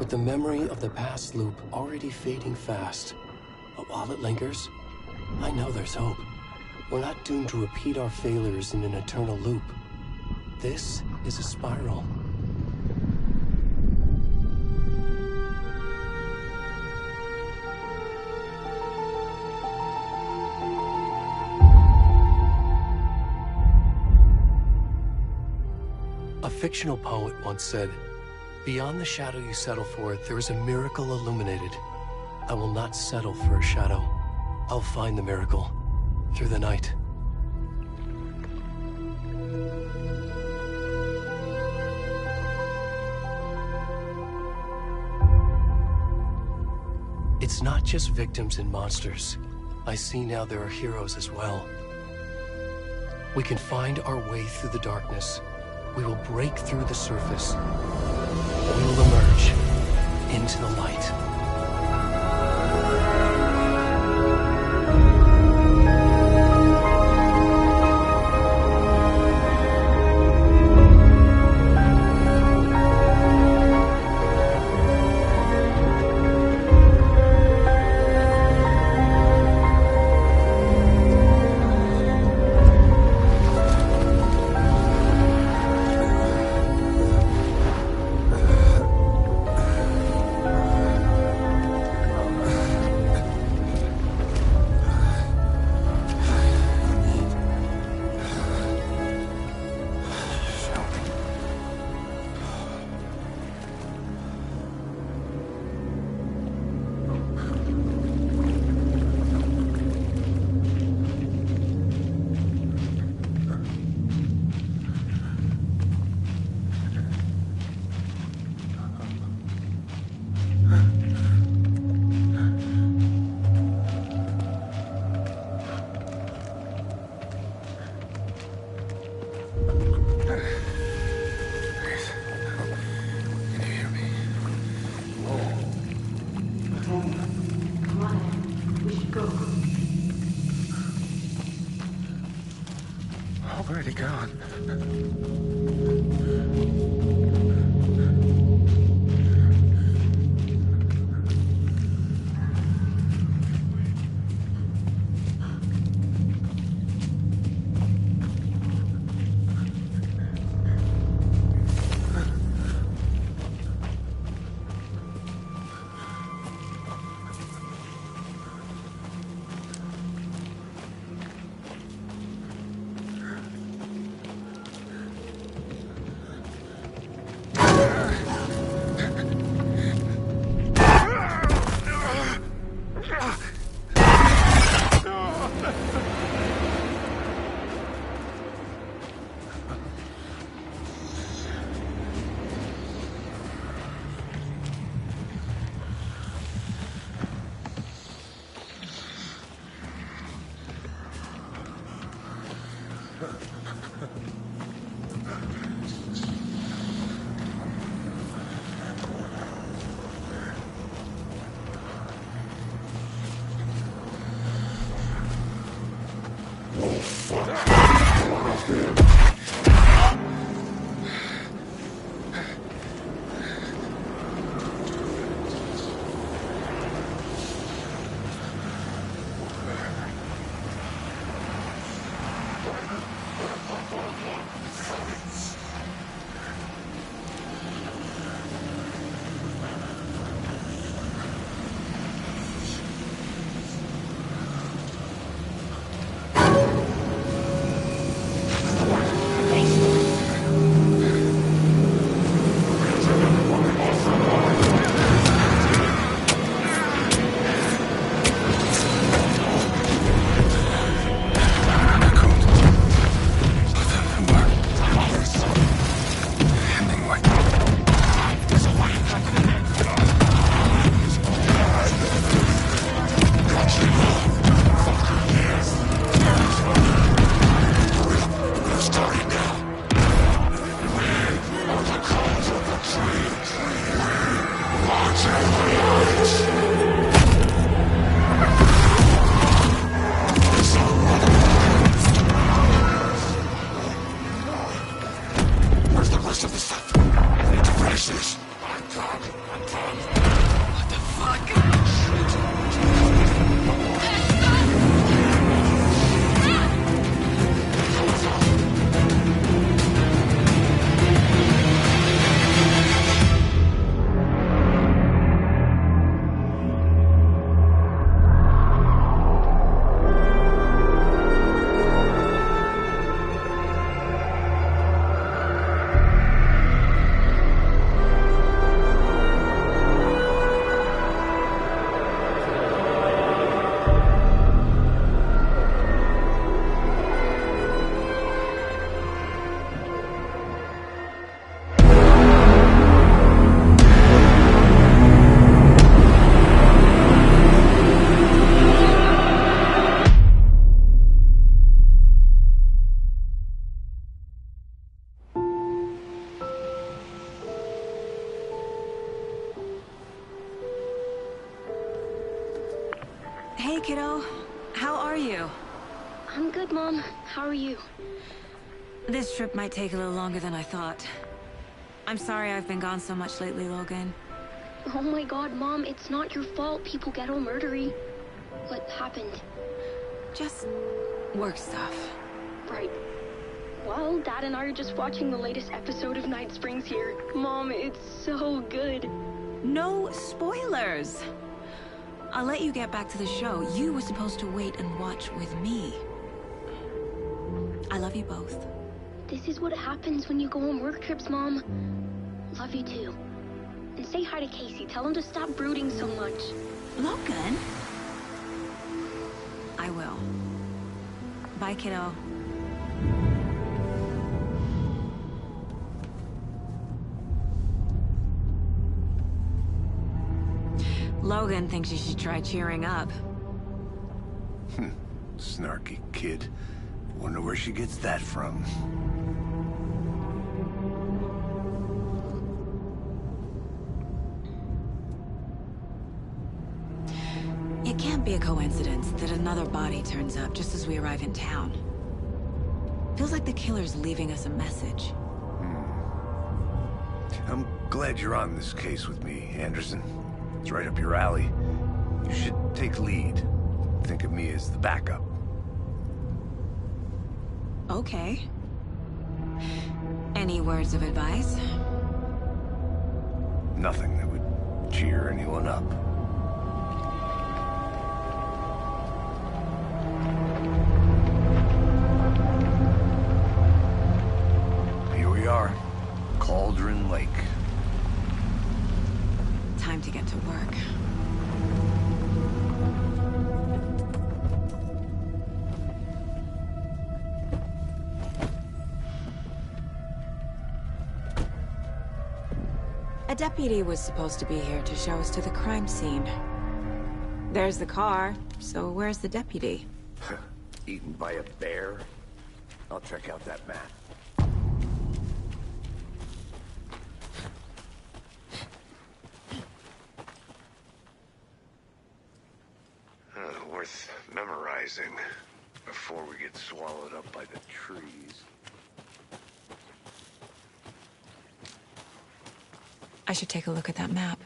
with the memory of the past loop already fading fast. But while it lingers, I know there's hope. We're not doomed to repeat our failures in an eternal loop. This is a spiral. A fictional poet once said, "Beyond the shadow you settle for, there is a miracle illuminated. I will not settle for a shadow. I'll find the miracle through the night." It's not just victims and monsters. I see now there are heroes as well. We can find our way through the darkness. We will break through the surface. We will emerge into the light. Already gone. kiddo. How are you? I'm good, Mom. How are you? This trip might take a little longer than I thought. I'm sorry I've been gone so much lately, Logan. Oh my god, Mom, it's not your fault people get all murdery. What happened? Just work stuff. Right. Well, Dad and I are just watching the latest episode of Night Springs here. Mom, it's so good. No spoilers! I'll let you get back to the show. You were supposed to wait and watch with me. I love you both. This is what happens when you go on work trips, Mom. Love you too. And say hi to Casey. Tell him to stop brooding so much. Logan? I will. Bye, kiddo. Logan thinks you should try cheering up. Snarky kid. Wonder where she gets that from. It can't be a coincidence that another body turns up just as we arrive in town. Feels like the killer's leaving us a message. I'm glad you're on this case with me, Anderson. It's right up your alley. You should take lead. Think of me as the backup. Okay. Any words of advice? Nothing that would cheer anyone up. Here we are. Cauldron Lake. Time to get to work. A deputy was supposed to be here to show us to the crime scene. There's the car, so where's the deputy? Eaten by a bear? I'll check out that map. Worth memorizing before we get swallowed up by the trees. I should take a look at that map.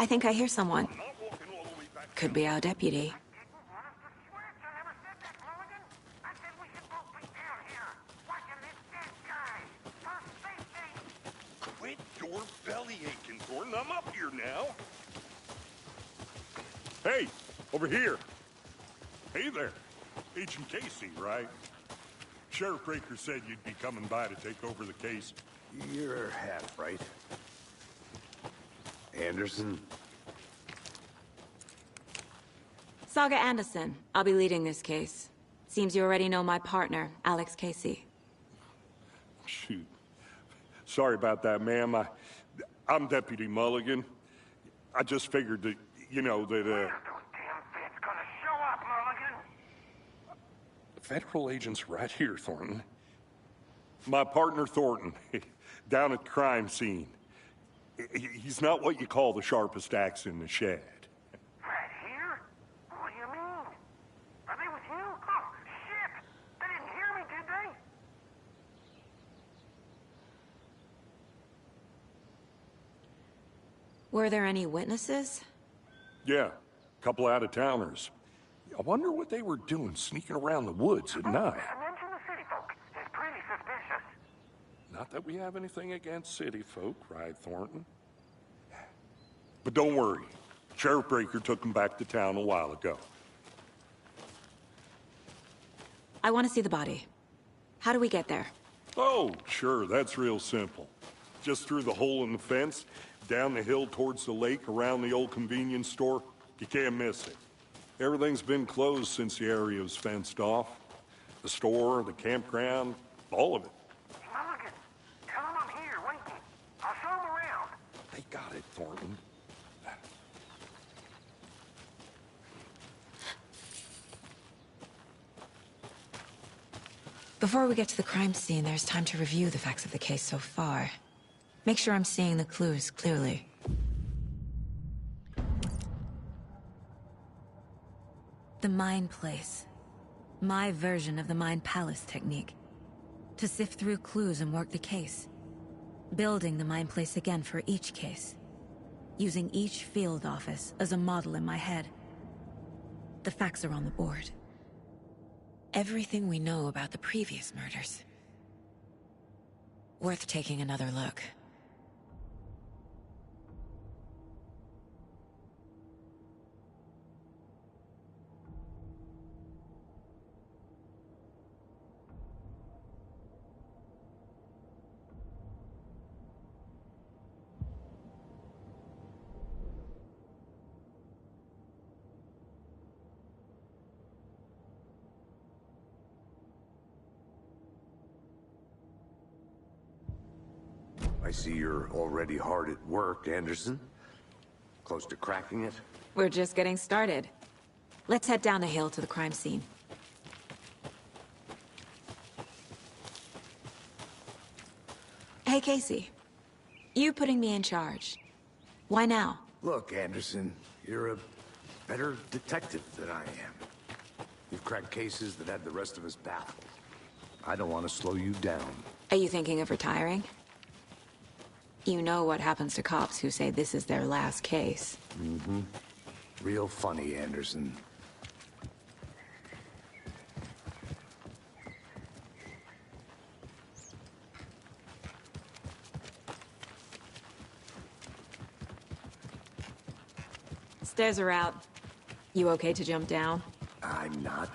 I think I hear someone. Could be our deputy. Quit your belly aching, Thornton. I'm up here now. Hey, over here. Hey there. Agent Casey, right? Sheriff Breaker said you'd be coming by to take over the case. You're half right. Anderson? Saga Anderson. I'll be leading this case. Seems you already know my partner, Alex Casey. Shoot. Sorry about that, ma'am. I'm Deputy Mulligan. I just figured that, you know, that, Where's those damn feds gonna show up, Mulligan? Federal agent's right here, Thornton. My partner, Thornton, down at the crime scene. He's not what you call the sharpest axe in the shed. Right here? What do you mean? Are they with you? Oh, shit! They didn't hear me, did they? Were there any witnesses? Yeah, a couple out-of-towners. I wonder what they were doing sneaking around the woods at night. Mention the city folk. It's pretty suspicious. Not that we have anything against city folk, right, Thornton? But don't worry. Sheriff Breaker took them back to town a while ago. I want to see the body. How do we get there? Oh, sure, that's real simple. Just through the hole in the fence, down the hill towards the lake, around the old convenience store. You can't miss it. Everything's been closed since the area was fenced off. The store, the campground, All of it. Mulligan, tell him I'm here, waiting. I'll show him around. I got it, Thornton. Before we get to the crime scene, there's time to review the facts of the case so far. Make sure I'm seeing the clues clearly. The Mind Place. My version of the Mind Palace technique. To sift through clues and work the case. Building the Mind Place again for each case. Using each field office as a model in my head. The facts are on the board. Everything we know about the previous murders. Worth taking another look. I see you're already hard at work, Anderson. Close to cracking it? We're just getting started. Let's head down the hill to the crime scene. Hey, Casey. You putting me in charge. Why now? Look, Anderson, you're a better detective than I am. You've cracked cases that had the rest of us baffled. I don't want to slow you down. Are you thinking of retiring? You know what happens to cops who say this is their last case. Mm-hmm. Real funny, Anderson. Stairs are out. You okay to jump down? I'm not.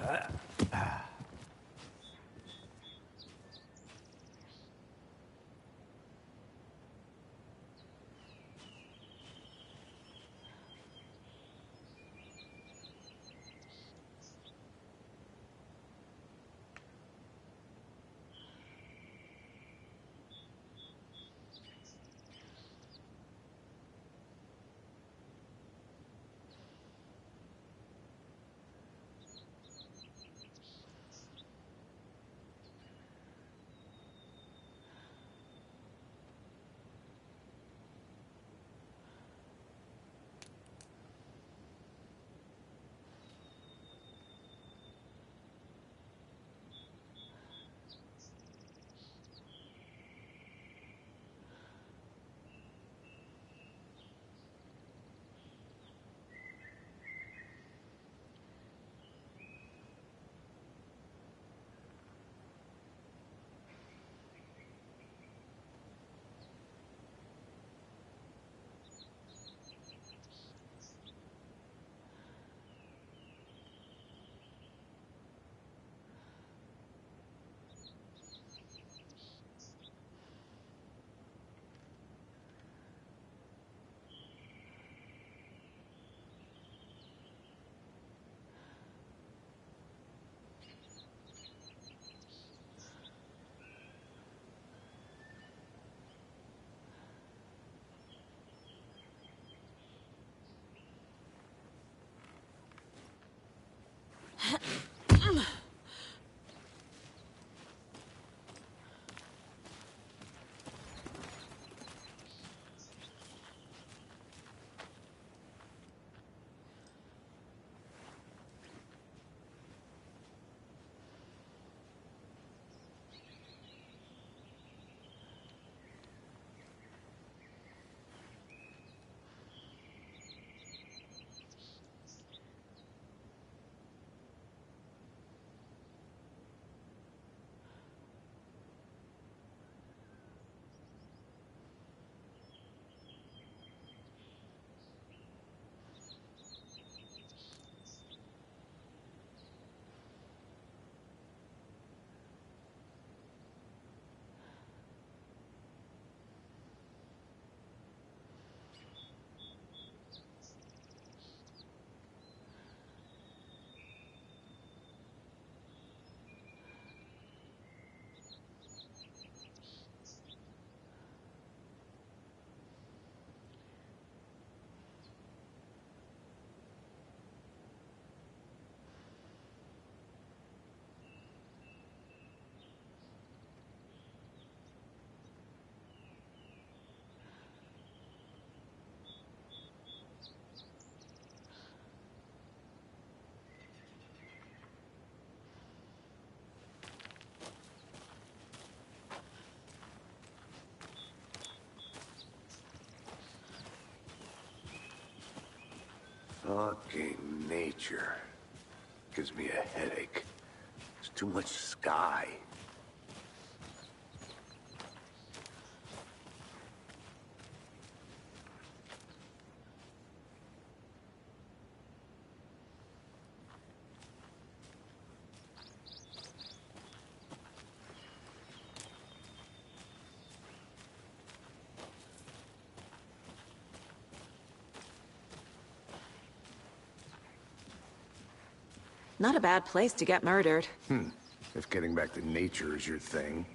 Fucking nature. Gives me a headache. There's too much sky. Not a bad place to get murdered. If getting back to nature is your thing.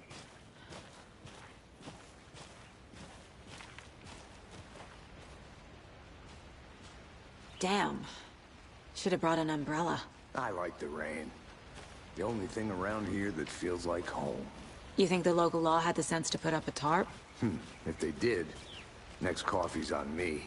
Damn. Should have brought an umbrella. I like the rain. The only thing around here that feels like home. You think the local law had the sense to put up a tarp? If they did, next coffee's on me.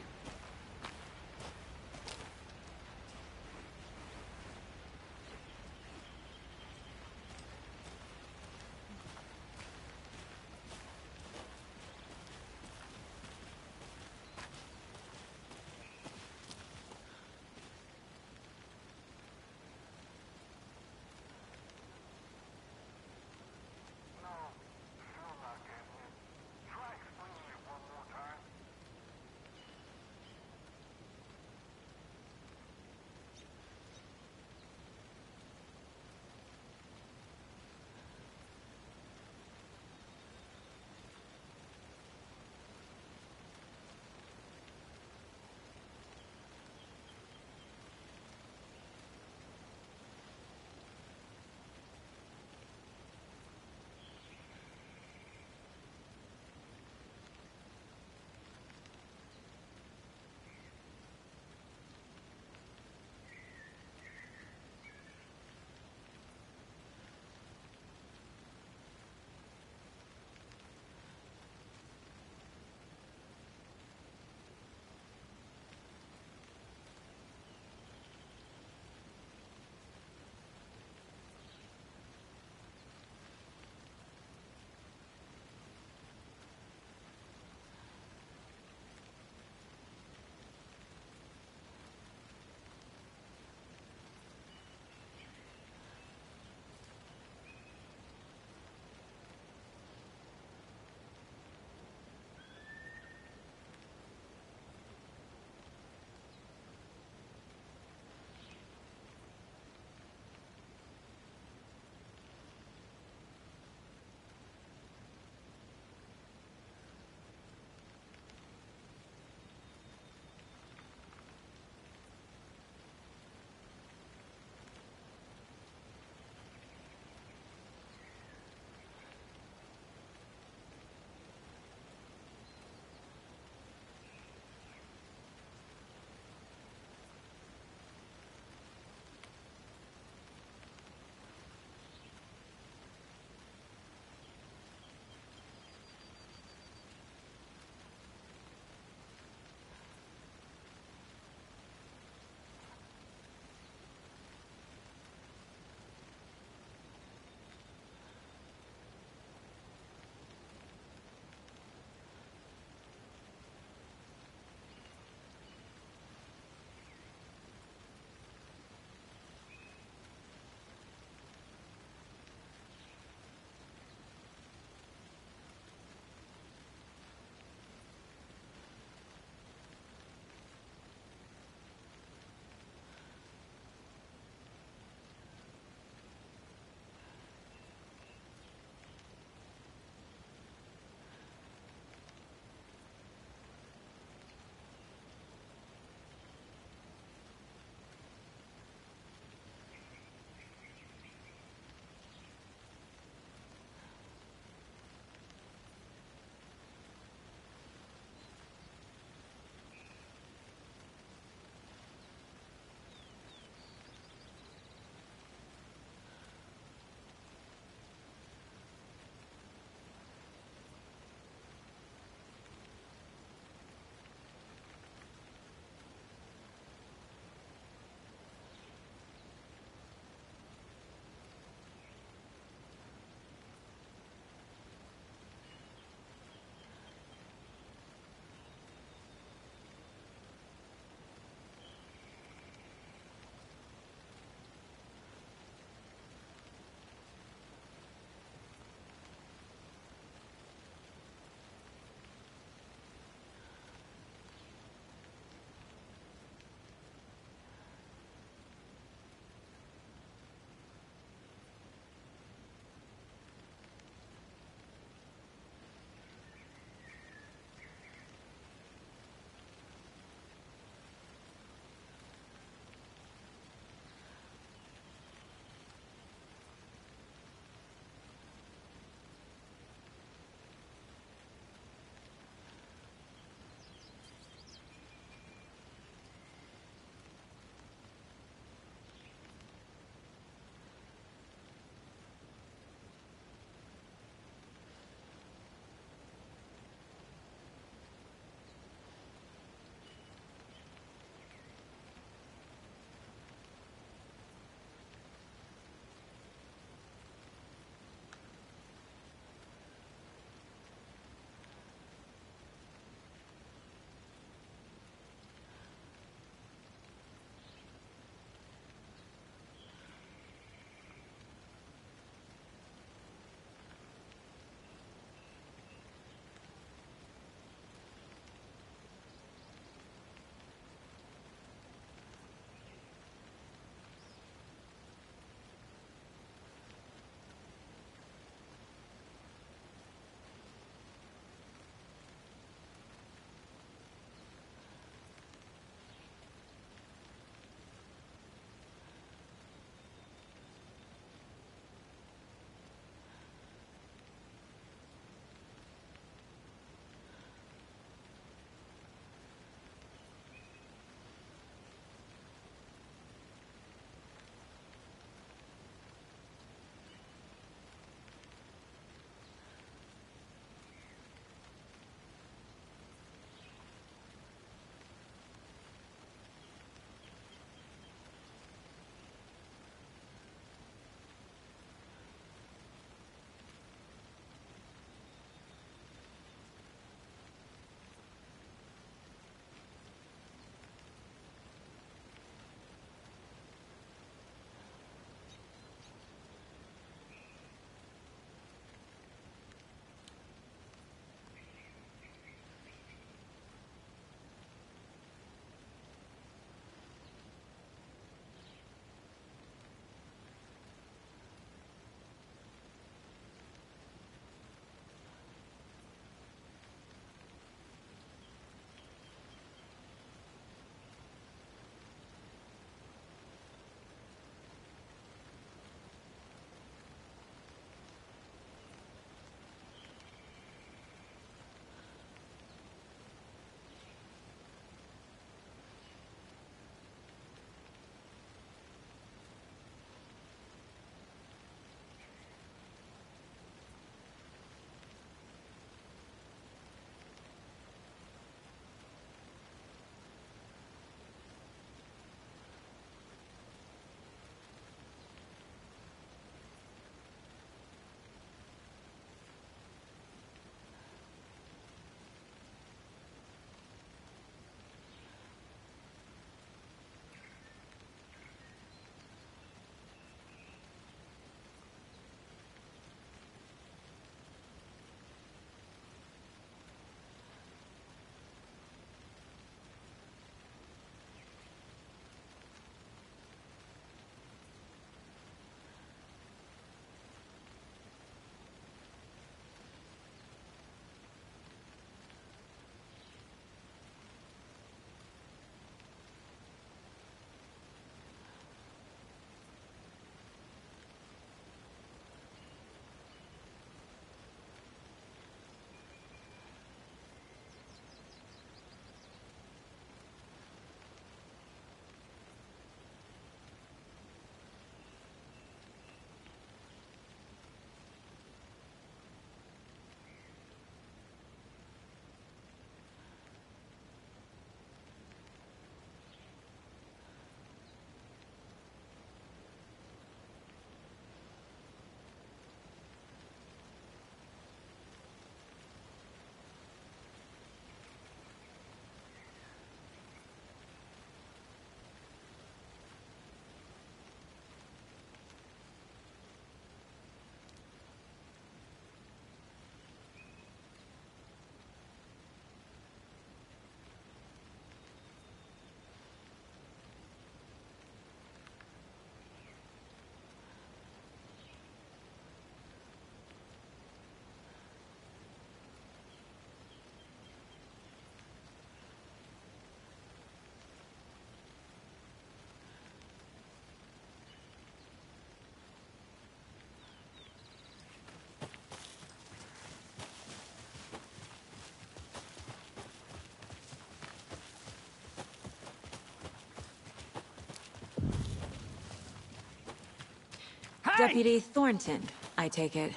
Deputy Thornton, I take it.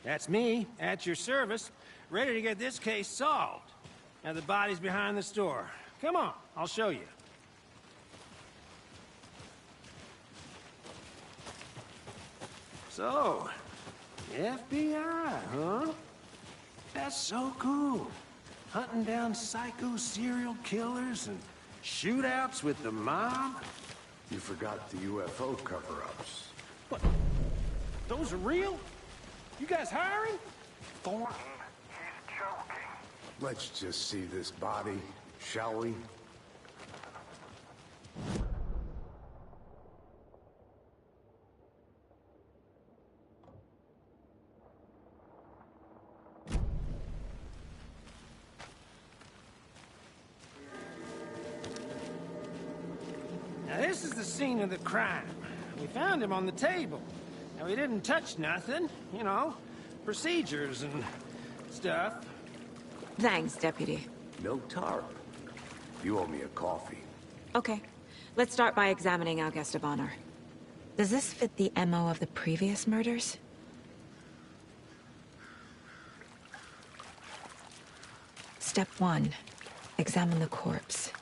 That's me, at your service, ready to get this case solved. Now the body's behind the store. Come on, I'll show you. So, FBI, huh? That's so cool. Hunting down psycho serial killers and shootouts with the mob. You forgot the UFO cover-ups. What? Those are real? You guys hiring? Thornton, he's joking. Let's just see this body, shall we? Now this is the scene of the crime. We found him on the table. Now he didn't touch nothing, you know, procedures and stuff. Thanks, Deputy. No tarp. You owe me a coffee. Okay. Let's start by examining our guest of honor. Does this fit the MO of the previous murders? Step 1. Examine the corpse.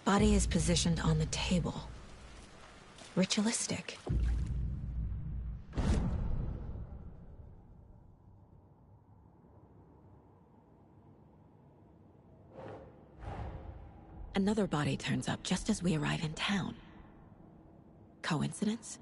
Body is positioned on the table. Ritualistic. Another body turns up just as we arrive in town. Coincidence?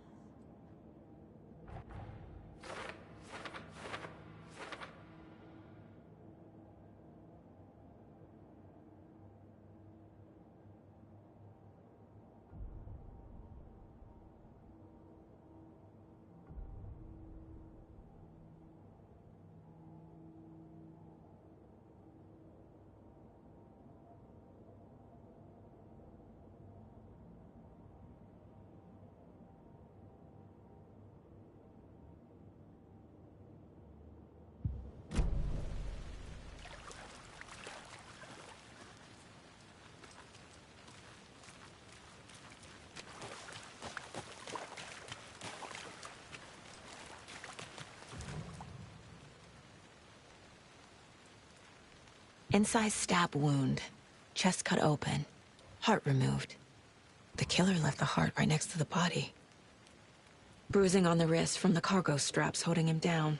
Incised stab wound. Chest cut open. Heart removed. The killer left the heart right next to the body. Bruising on the wrist from the cargo straps holding him down.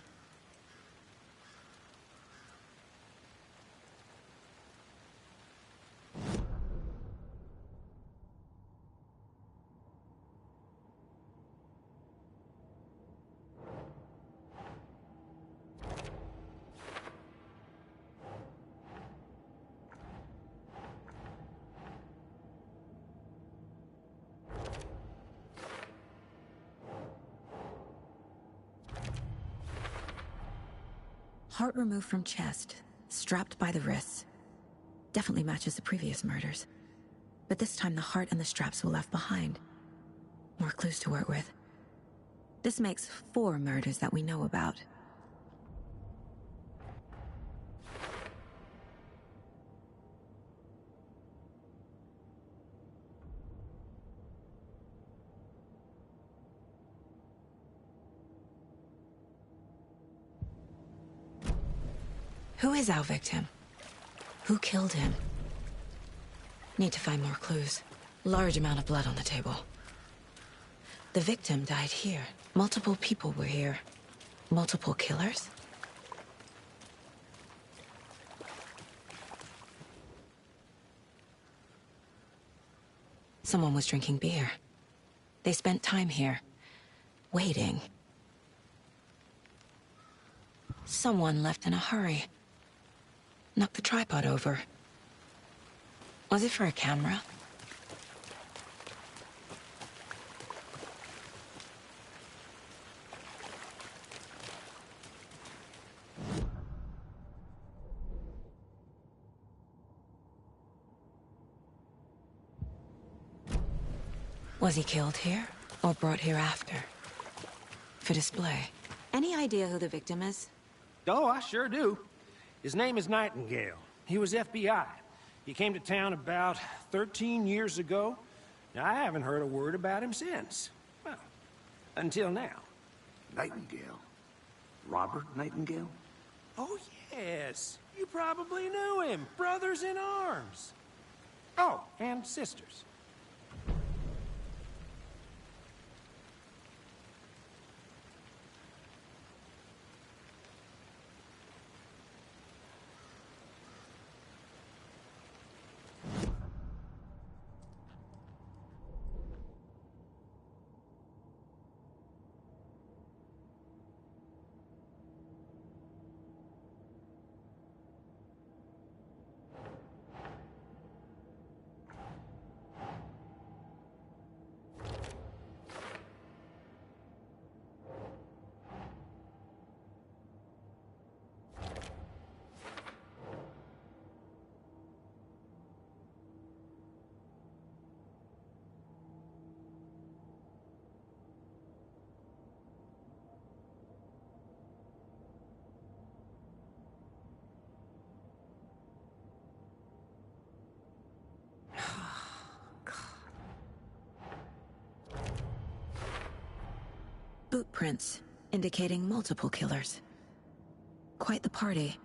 Heart removed from chest, strapped by the wrists. Definitely matches the previous murders. But this time the heart and the straps were left behind. More clues to work with. This makes 4 murders that we know about. Who is our victim? Who killed him? Need to find more clues. Large amount of blood on the table. The victim died here. Multiple people were here. Multiple killers? Someone was drinking beer. They spent time here, waiting. Someone left in a hurry. Knocked the tripod over. Was it for a camera? Was he killed here, or brought here after? For display. Any idea who the victim is? Oh, I sure do. His name is Nightingale. He was FBI. He came to town about 13 years ago. Now, I haven't heard a word about him since. Well, until now. Nightingale? Robert Nightingale? Oh, yes. You probably knew him. Brothers in arms. Oh, and sisters. Boot prints, indicating multiple killers. Quite the party.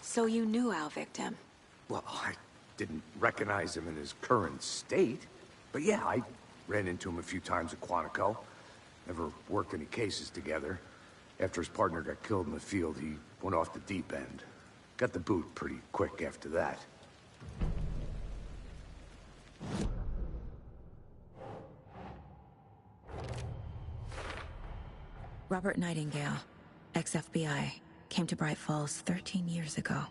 So you knew our victim? Well, I didn't recognize him in his current state. But yeah, I ran into him a few times at Quantico. Never worked any cases together. After his partner got killed in the field, he went off the deep end. Got the boot pretty quick after that. Robert Nightingale, ex-FBI, came to Bright Falls 13 years ago.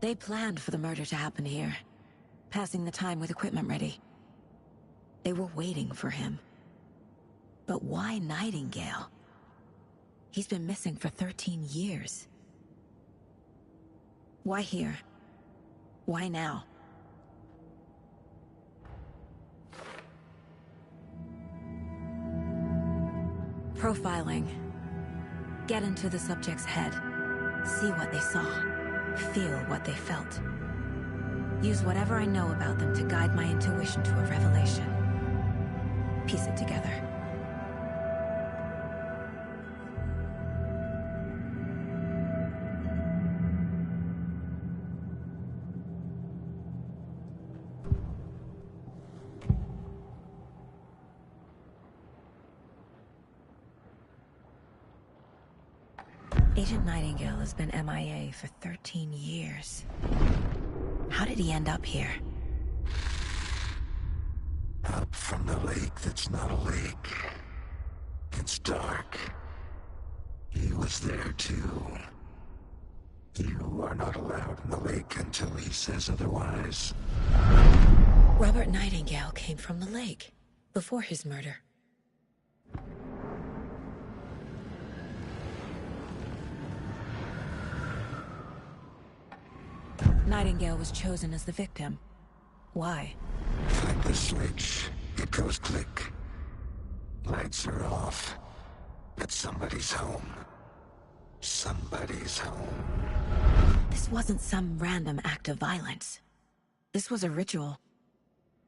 They planned for the murder to happen here, passing the time with equipment ready. They were waiting for him. But why Nightingale? He's been missing for 13 years. Why here? Why now? Profiling. Get into the subject's head. See what they saw. Feel what they felt. Use whatever I know about them to guide my intuition to a revelation. Piece it together. Agent Nightingale has been MIA for 13 years. How did he end up here? Up from the lake that's not a lake. It's dark. He was there too. You are not allowed in the lake until he says otherwise. Robert Nightingale came from the lake, before his murder. Nightingale was chosen as the victim. Why? Find the switch. It goes click. Lights are off. But somebody's home. Somebody's home. This wasn't some random act of violence. This was a ritual.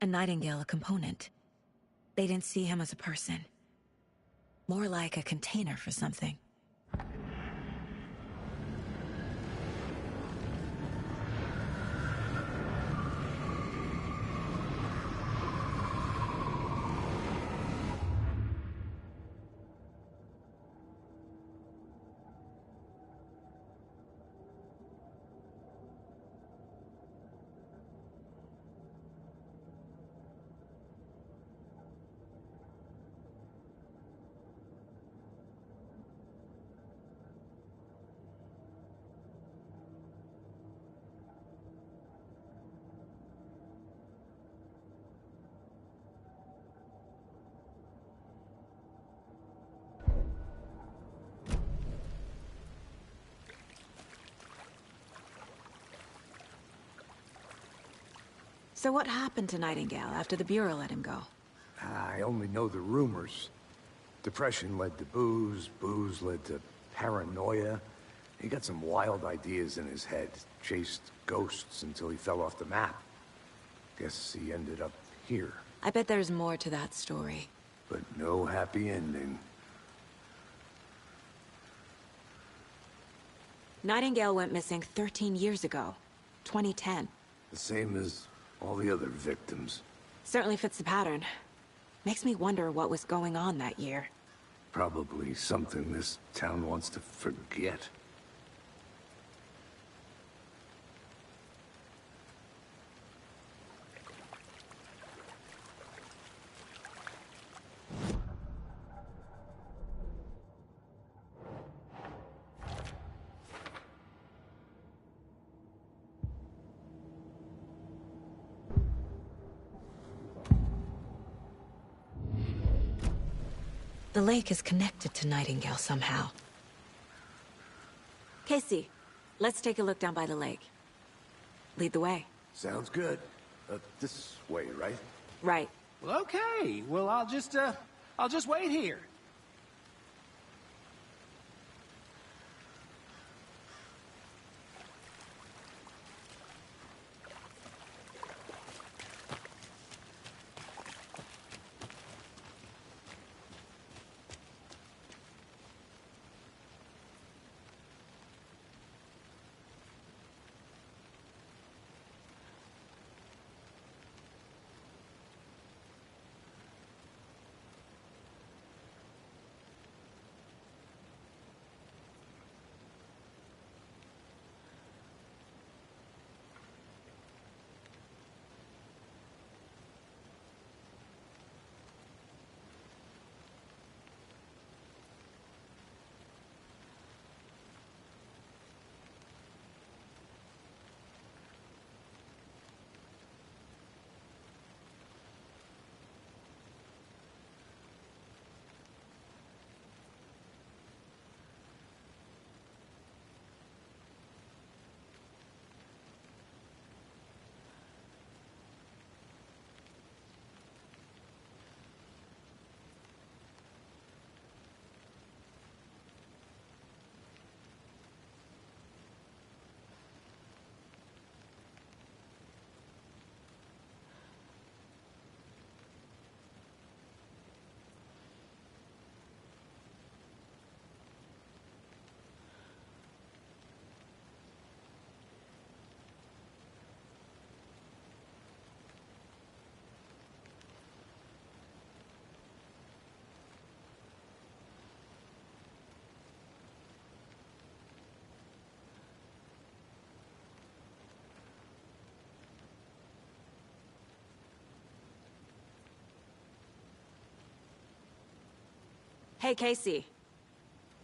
A Nightingale a component. They didn't see him as a person. More like a container for something. So what happened to Nightingale after the Bureau let him go? I only know the rumors. Depression led to booze, booze led to paranoia. He got some wild ideas in his head, chased ghosts until he fell off the map. Guess he ended up here. I bet there's more to that story. But no happy ending. Nightingale went missing 13 years ago. 2010. The same as all the other victims. Certainly fits the pattern. Makes me wonder what was going on that year. Probably something this town wants to forget. The lake is connected to Nightingale somehow. Casey, let's take a look down by the lake. Lead the way. Sounds good. This way, right? Right. Well, okay. Well, I'll just wait here. Hey, Casey.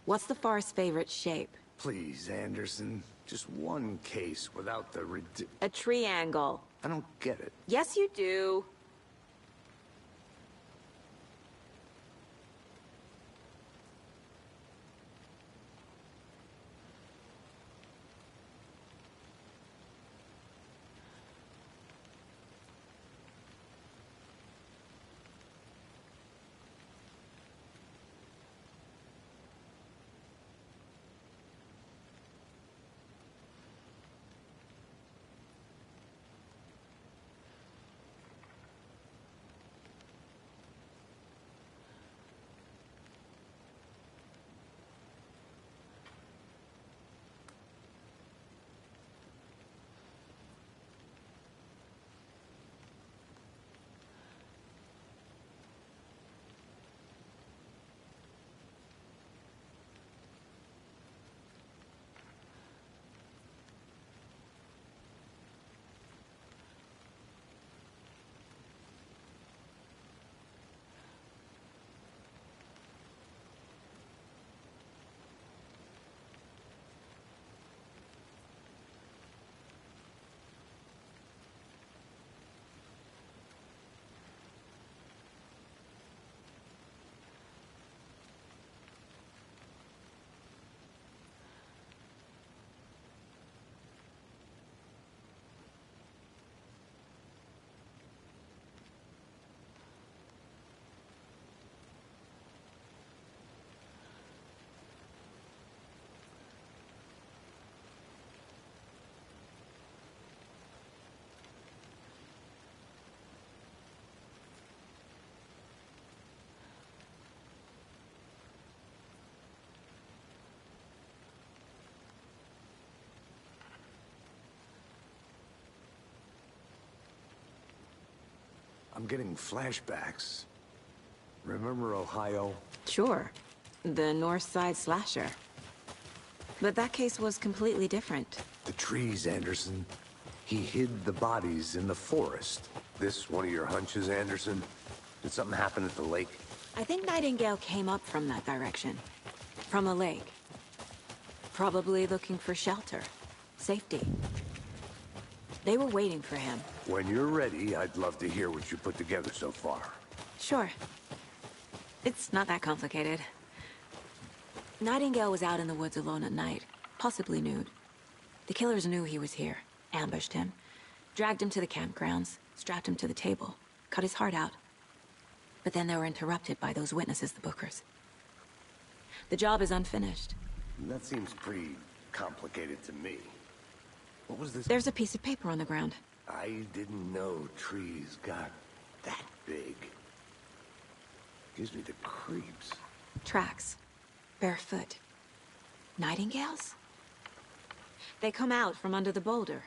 What's the forest's favorite shape? Please, Anderson. Just one case without the A triangle. I don't get it. Yes, you do. I'm getting flashbacks. Remember Ohio? Sure. The North Side slasher. But that case was completely different. The trees, Anderson. He hid the bodies in the forest. This one of your hunches, Anderson? Did something happen at the lake? I think Nightingale came up from that direction. From the lake. Probably looking for shelter. Safety. They were waiting for him. When you're ready, I'd love to hear what you put together so far. Sure. It's not that complicated. Nightingale was out in the woods alone at night, possibly nude. The killers knew he was here, ambushed him, dragged him to the campgrounds, strapped him to the table, cut his heart out. But then they were interrupted by those witnesses, the Bookers. The job is unfinished. That seems pretty complicated to me. What was this? There's a piece of paper on the ground. I didn't know trees got that big. Gives me the creeps. Tracks. Barefoot. Nightingales? They come out from under the boulder.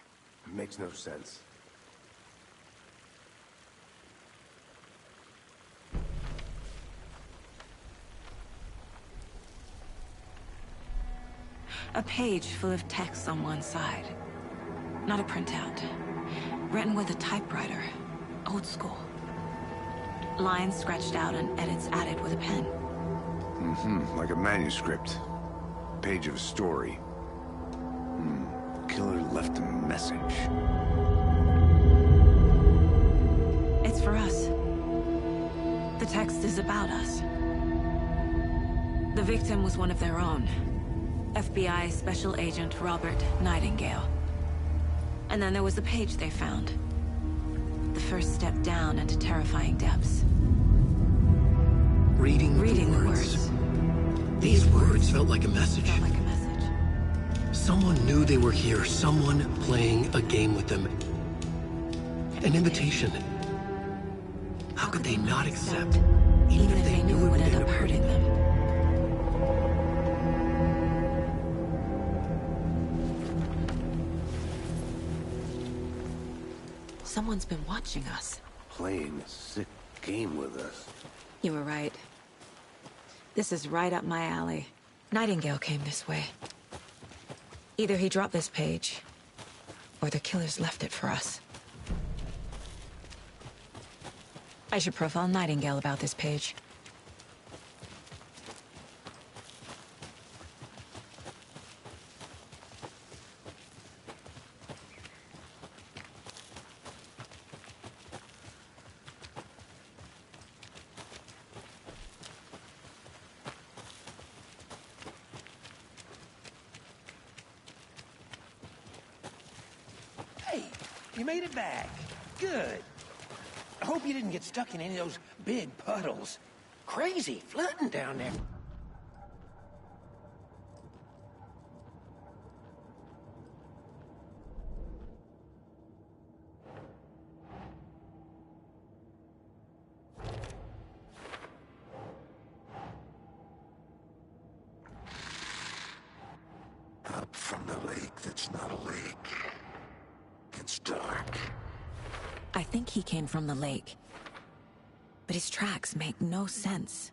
It makes no sense. A page full of text on one side. Not a printout. Written with a typewriter. Old school. Lines scratched out and edits added with a pen. Like a manuscript. Page of a story. Killer left a message. It's for us. The text is about us. The victim was one of their own. FBI Special Agent Robert Nightingale. And then there was the page they found. The first step down into terrifying depths. Reading the words. These words felt like a message. Someone knew they were here. Someone playing a game with them. An invitation. How could they not accept, even if they knew it would end up hurting them? Someone's been watching us. Playing a sick game with us. You were right. This is right up my alley. Nightingale came this way. Either he dropped this page, or the killers left it for us. I should profile Nightingale about this page. Hey, you made it back. Good. I hope you didn't get stuck in any of those big puddles. Crazy flooding down there. Up from the lake that's not a lake. It's dark. I think he came from the lake. But his tracks make no sense.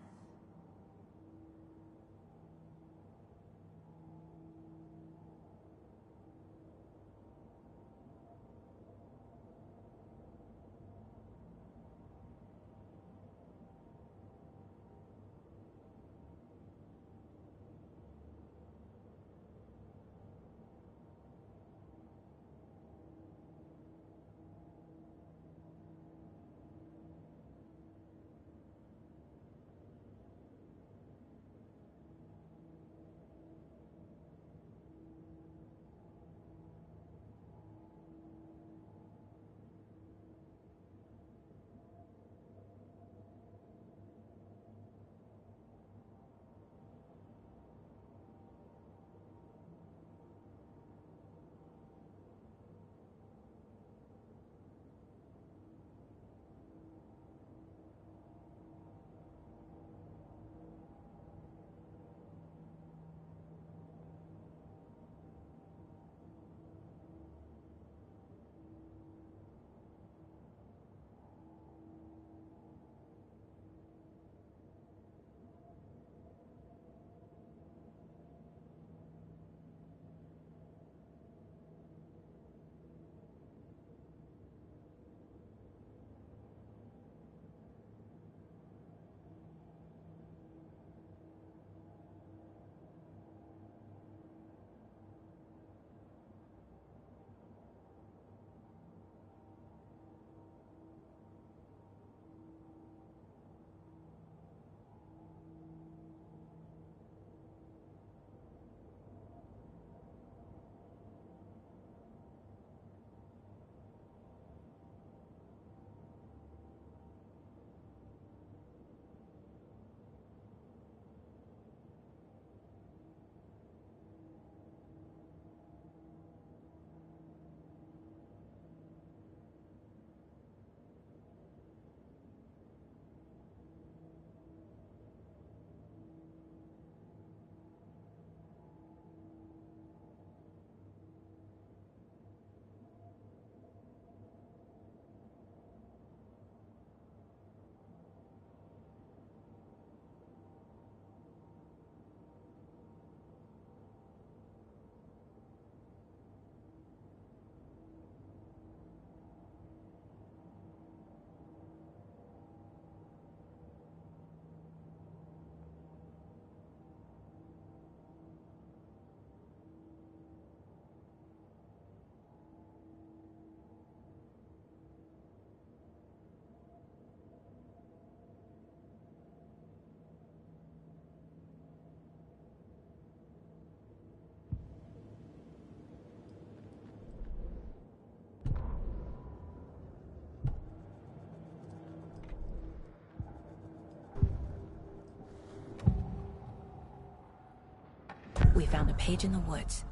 We found a page in the woods.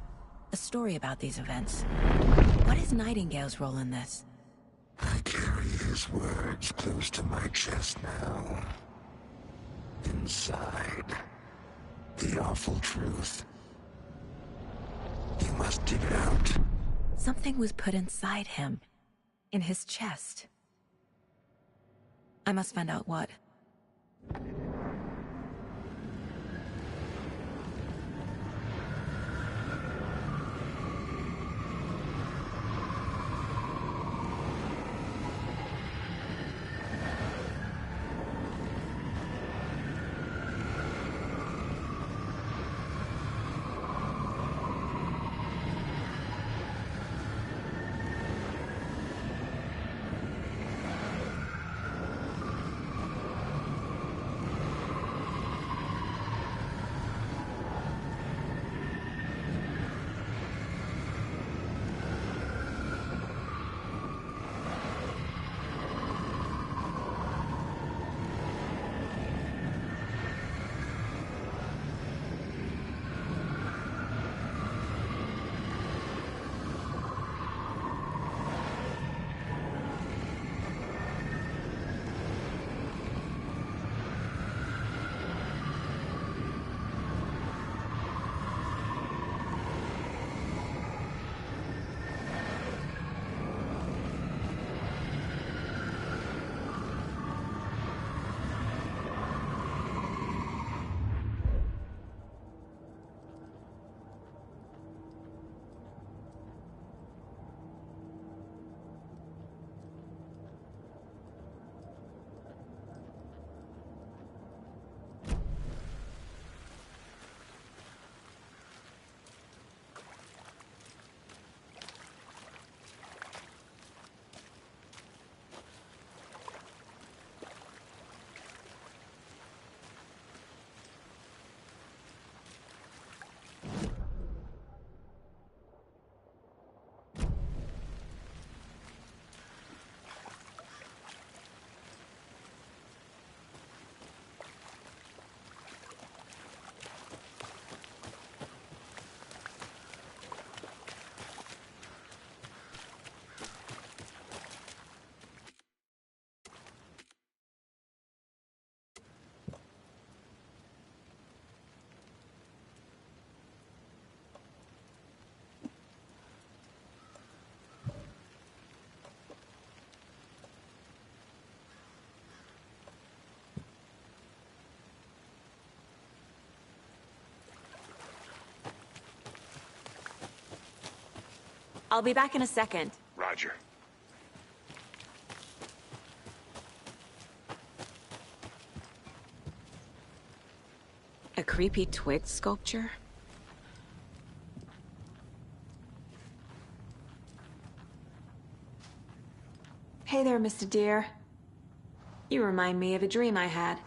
A story about these events. What is Nightingale's role in this? I carry his words close to my chest now. Inside, the awful truth. You must dig it out. Something was put inside him. In his chest. I must find out what. I'll be back in a second. Roger. A creepy twig sculpture? Hey there, Mr. Deer. You remind me of a dream I had.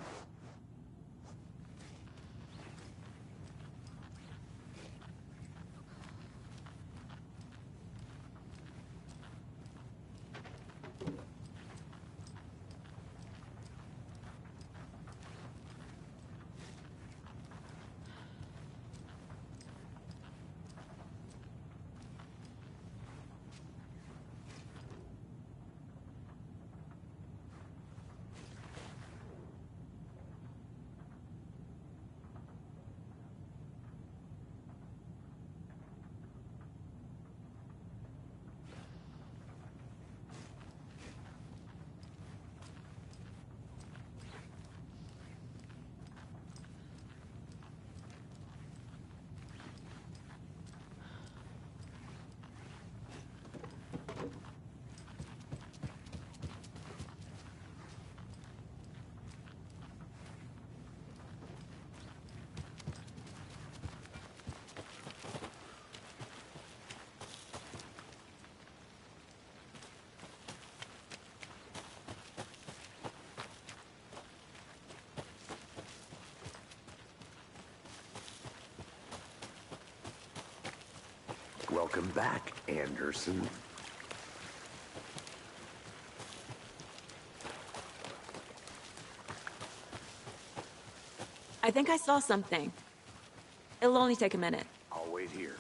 Welcome back, Anderson. I think I saw something. It'll only take a minute. I'll wait here.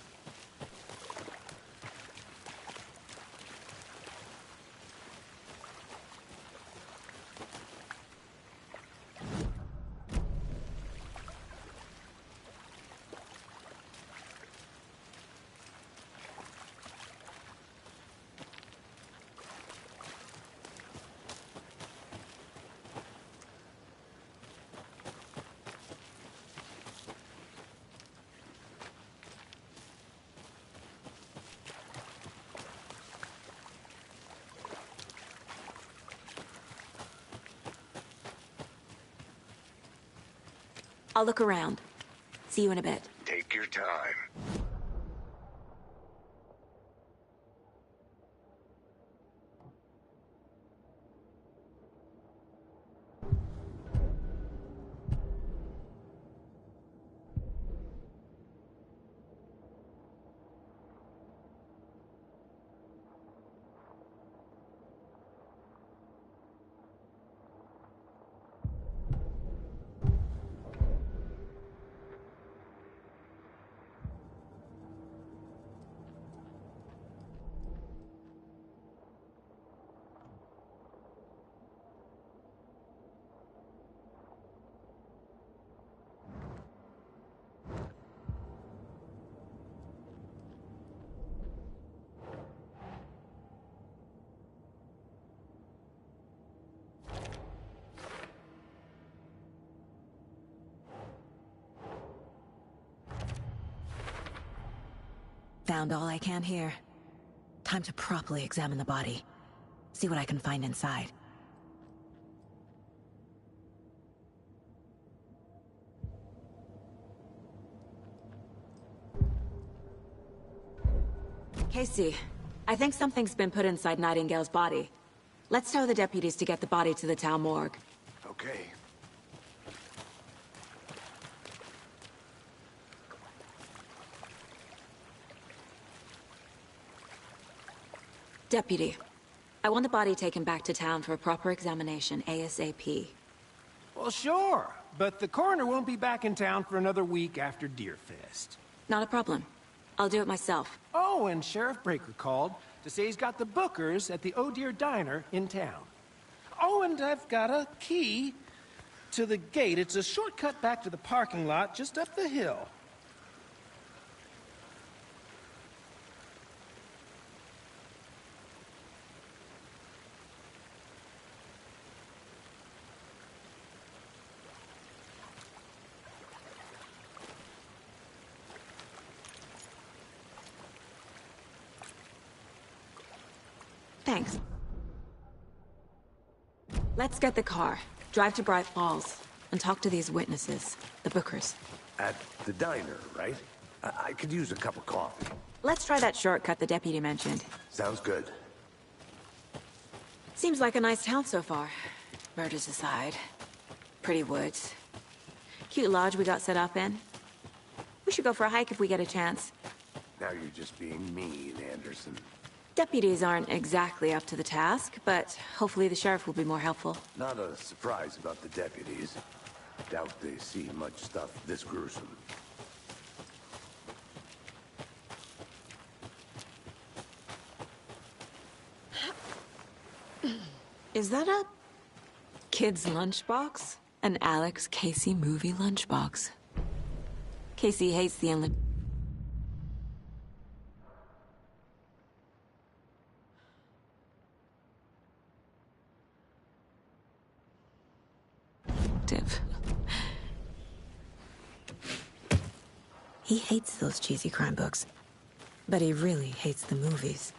I'll look around. See you in a bit. Take your time. Found all I can here. Time to properly examine the body. See what I can find inside. Casey, I think something's been put inside Nightingale's body. Let's tell the deputies to get the body to the town morgue. Okay. Deputy, I want the body taken back to town for a proper examination, ASAP. Well, sure. But the coroner won't be back in town for another week after Deerfest. Not a problem. I'll do it myself. Oh, and Sheriff Breaker called to say he's got the Bookers at the Oh Dear Diner in town. Oh, and I've got a key to the gate. It's a shortcut back to the parking lot just up the hill. Thanks. Let's get the car, drive to Bright Falls, and talk to these witnesses, the Bookers. At the diner, right? I could use a cup of coffee. Let's try that shortcut the deputy mentioned. Sounds good. Seems like a nice town so far. Murders aside. Pretty woods. Cute lodge we got set up in. We should go for a hike if we get a chance. Now you're just being mean, Anderson. Deputies aren't exactly up to the task, but hopefully the sheriff will be more helpful. Not a surprise about the deputies. Doubt they see much stuff this gruesome. Is that a kid's lunchbox? An Alex Casey movie lunchbox. Casey hates the endless... He hates those cheesy crime books, but he really hates the movies.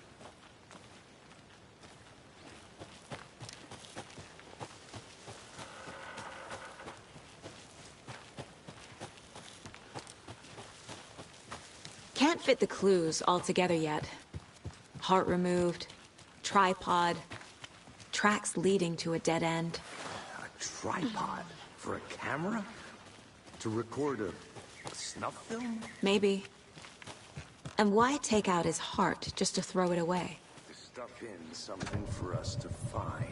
Can't fit the clues all together yet. Heart removed, tripod, tracks leading to a dead end. A tripod? For a camera? To record a snuff film? Maybe. And why take out his heart just to throw it away? To stuff in something for us to find.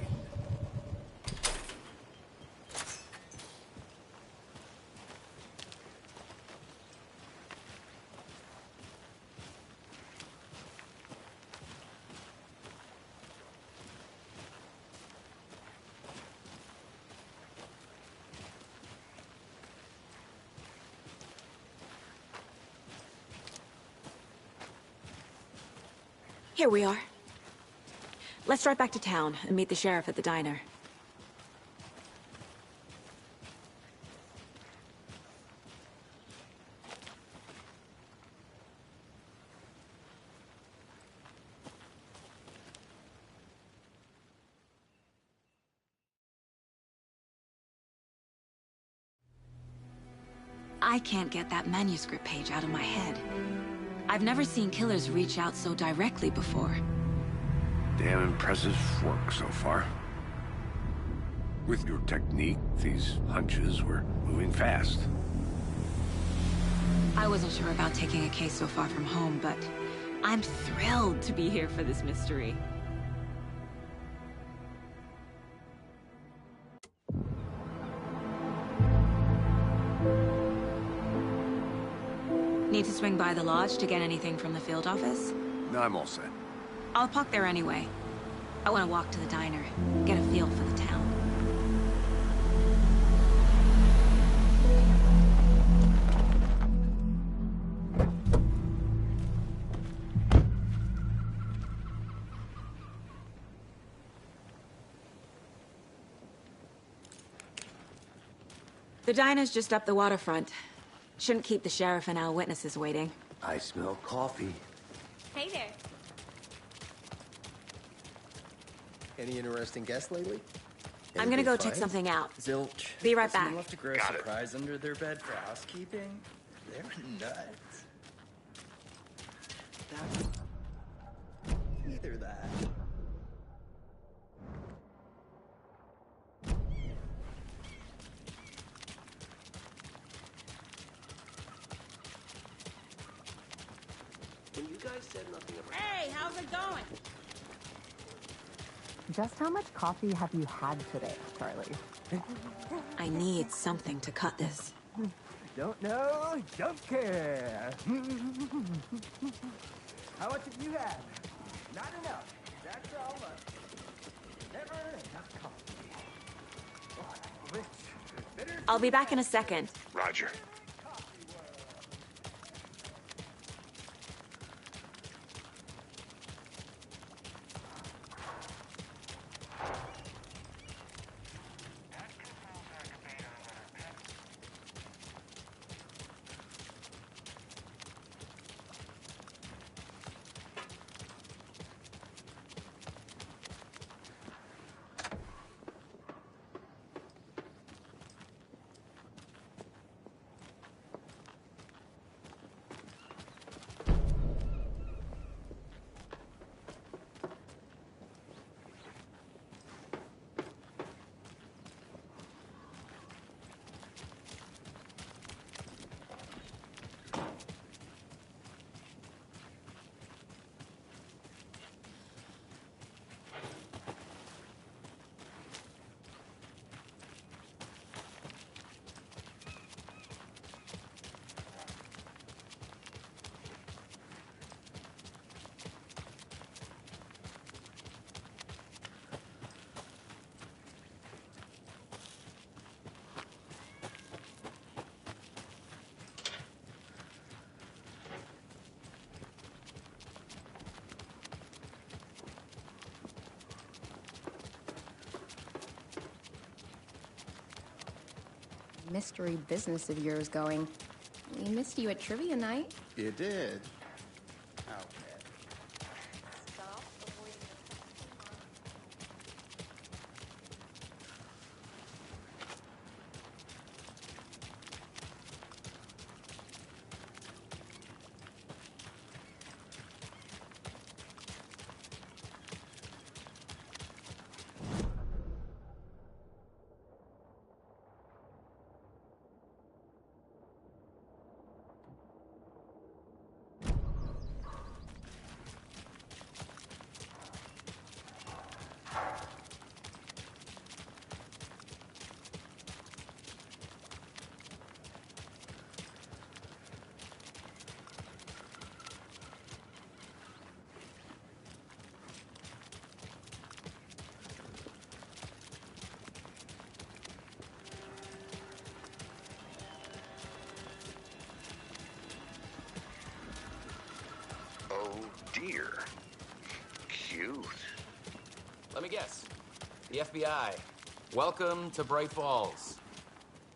Here we are. Let's drive back to town and meet the sheriff at the diner. I can't get that manuscript page out of my head. I've never seen killers reach out so directly before. Damn impressive work so far. With your technique, these hunches were moving fast. I wasn't sure about taking a case so far from home, but I'm thrilled to be here for this mystery. Need to swing by the lodge to get anything from the field office? No, I'm all set. I'll park there anyway. I want to walk to the diner, get a feel for the town. The diner's just up the waterfront. Shouldn't keep the sheriff and our witnesses waiting. I smell coffee. Hey there. Any interesting guests lately? I'm gonna go Anything check fun? something out. Zilch. Be right If someone back. left a gross surprise under their bed for housekeeping? They're nuts. Either that. When you guys said nothing about... Hey, how's it going? Just how much coffee have you had today, Charlie? I need something to cut this. Don't know, don't care. How much have you had? Not enough. That's all much. Never enough coffee. Oh, rich, bitter. I'll be back in a second. Roger. Mystery business of yours going. We missed you at trivia night. You did? Oh dear. cute. Let me guess. The FBI. Welcome to Bright Falls.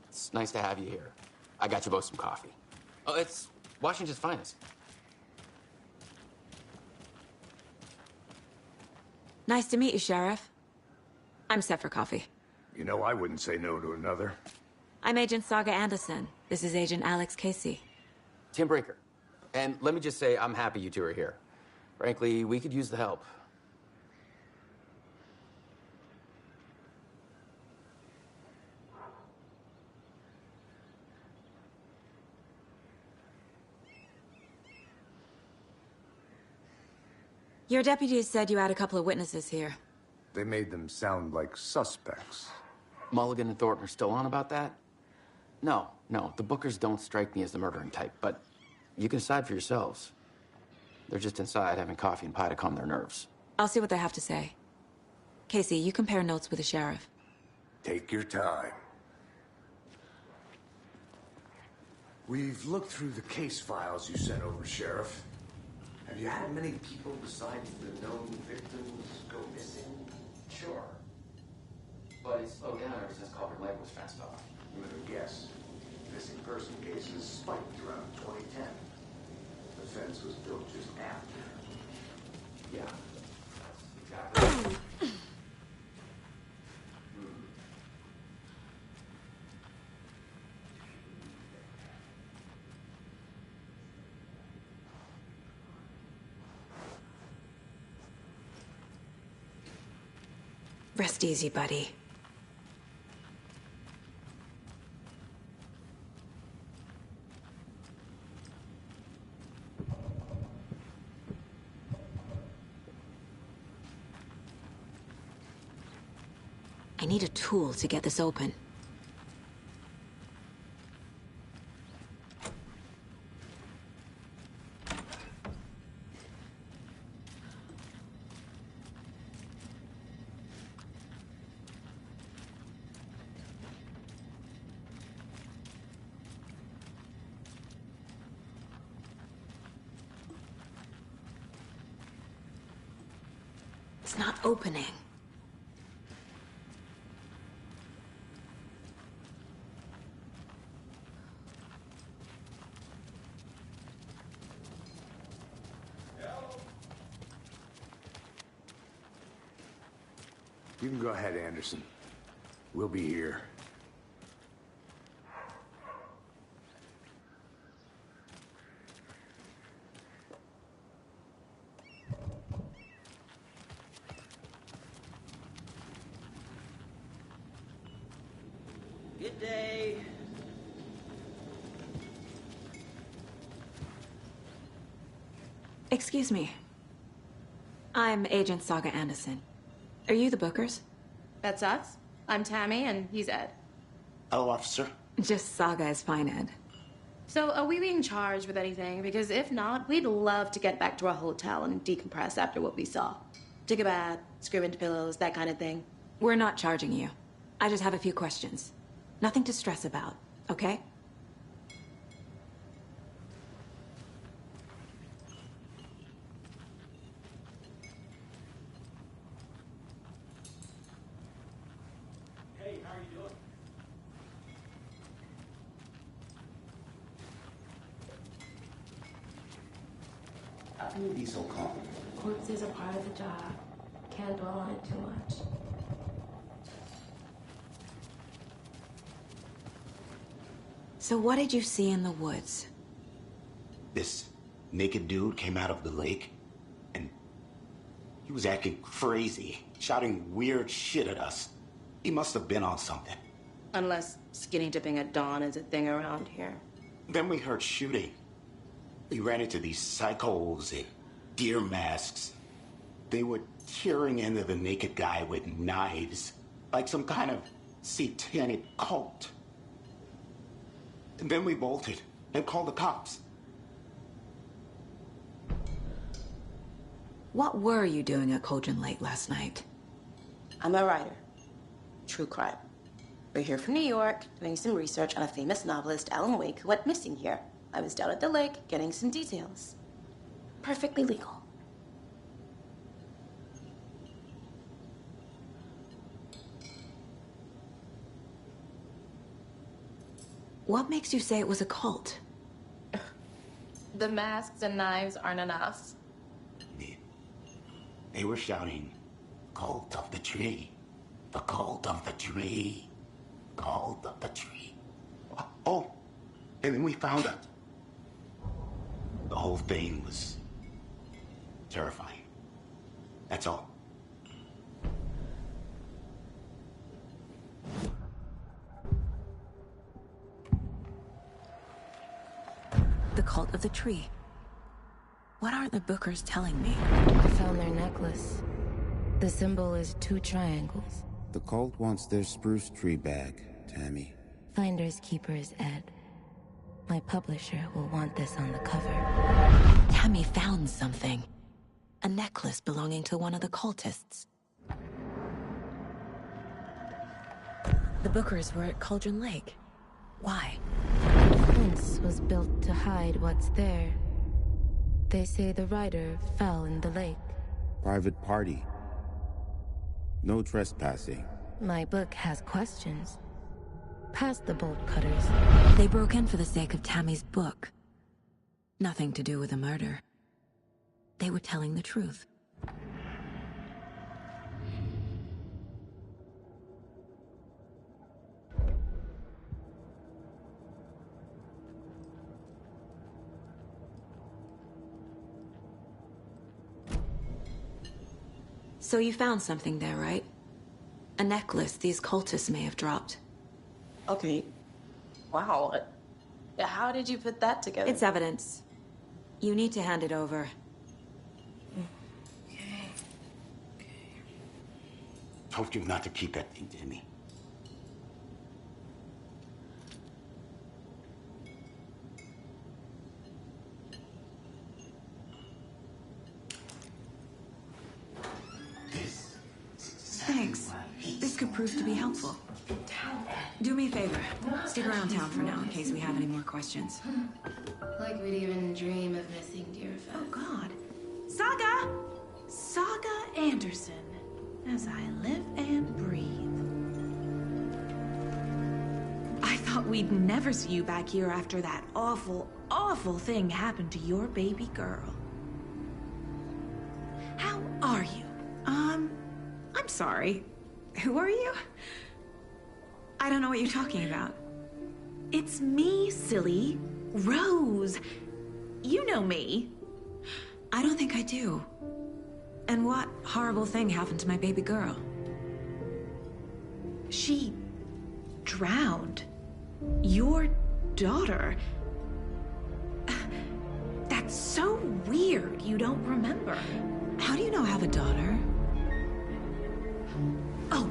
It's nice to have you here. I got you both some coffee. Oh, it's Washington's finest. Nice to meet you, Sheriff. I'm set for coffee. You know, I wouldn't say no to another. I'm Agent Saga Anderson. This is Agent Alex Casey. Tim Breaker. And let me just say, I'm happy you two are here. Frankly, we could use the help. Your deputies said you had a couple of witnesses here. They made them sound like suspects. Mulligan and Thornton are still on about that? No, the Bookers don't strike me as the murdering type, but you can decide for yourselves. They're just inside having coffee and pie to calm their nerves. I'll see what they have to say. Casey, you compare notes with the sheriff. Take your time. We've looked through the case files you sent over, Sheriff. Have you had many people besides the known victims go missing? Sure. But it's slowed down ever since Culver Lake was fenced off. I'm gonna guess. Missing person cases spiked around 2010. The fence was built just after. Yeah. Exactly. Rest easy, buddy. I need a tool to get this open. It's not opening. You can go ahead, Anderson. We'll be here. Good day. Excuse me. I'm Agent Saga Anderson. Are you the Bookers? That's us. I'm Tammy, and he's Ed. Hello, officer. Just Saga is fine, Ed. So, are we being charged with anything? Because if not, we'd love to get back to our hotel and decompress after what we saw. Take a bath, scream into pillows, that kind of thing. We're not charging you. I just have a few questions. Nothing to stress about, okay? Hey, how are you doing? How can you be so calm? Corpses are part of the job. Can't dwell on it too much. So what did you see in the woods? This naked dude came out of the lake, and he was acting crazy, shouting weird shit at us. He must have been on something. Unless skinny dipping at dawn is a thing around here. Then we heard shooting. We ran into these psychos in deer masks. They were tearing into the naked guy with knives, like some kind of satanic cult. And then we bolted and called the cops. What were you doing at Cauldron Lake last night? I'm a writer. True crime. We're here from New York, doing some research on a famous novelist, Alan Wake, who went missing here. I was down at the lake, getting some details. Perfectly legal. What makes you say it was a cult? The masks and knives aren't enough. They were shouting, "Cult of the tree. The cult of the tree. Cult of the tree." Oh, and then we found out. The whole thing was terrifying. That's all. The cult of the tree. What are the Bookers telling me? I found their necklace. The symbol is 2 triangles. The cult wants their spruce tree back, Tammy. Finders keepers, Ed. My publisher will want this on the cover. Tammy found something. A necklace belonging to one of the cultists. The Bookers were at Cauldron Lake. Why? The fence was built to hide what's there. They say the rider fell in the lake. Private party. No trespassing. My book has questions. Past the bolt cutters. They broke in for the sake of Tammy's book. Nothing to do with a murder. They were telling the truth. So you found something there, right? A necklace these cultists may have dropped. Okay. Wow. How did you put that together? It's evidence. You need to hand it over. Told you not to keep that thing to me. Thanks. This could prove to be helpful. Do me a favor. Stick around town for now in case we have any more questions. Like we'd even dream of missing dear friends. Oh, God. Saga! Saga Anderson. As I live and breathe. I thought we'd never see you back here after that awful, awful thing happened to your baby girl. How are you? I'm sorry. Who are you? I don't know what you're talking about. It's me, silly. Rose. You know me. I don't think I do. And what horrible thing happened to my baby girl? She drowned. Your daughter. That's so weird you don't remember. How do you know I have a daughter? Oh,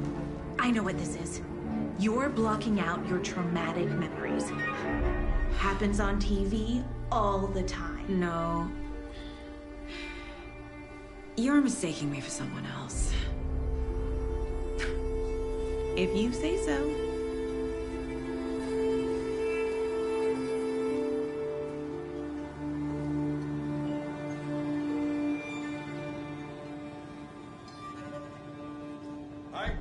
I know what this is. You're blocking out your traumatic memories. Happens on TV all the time. No. You're mistaking me for someone else. If you say so. Hi.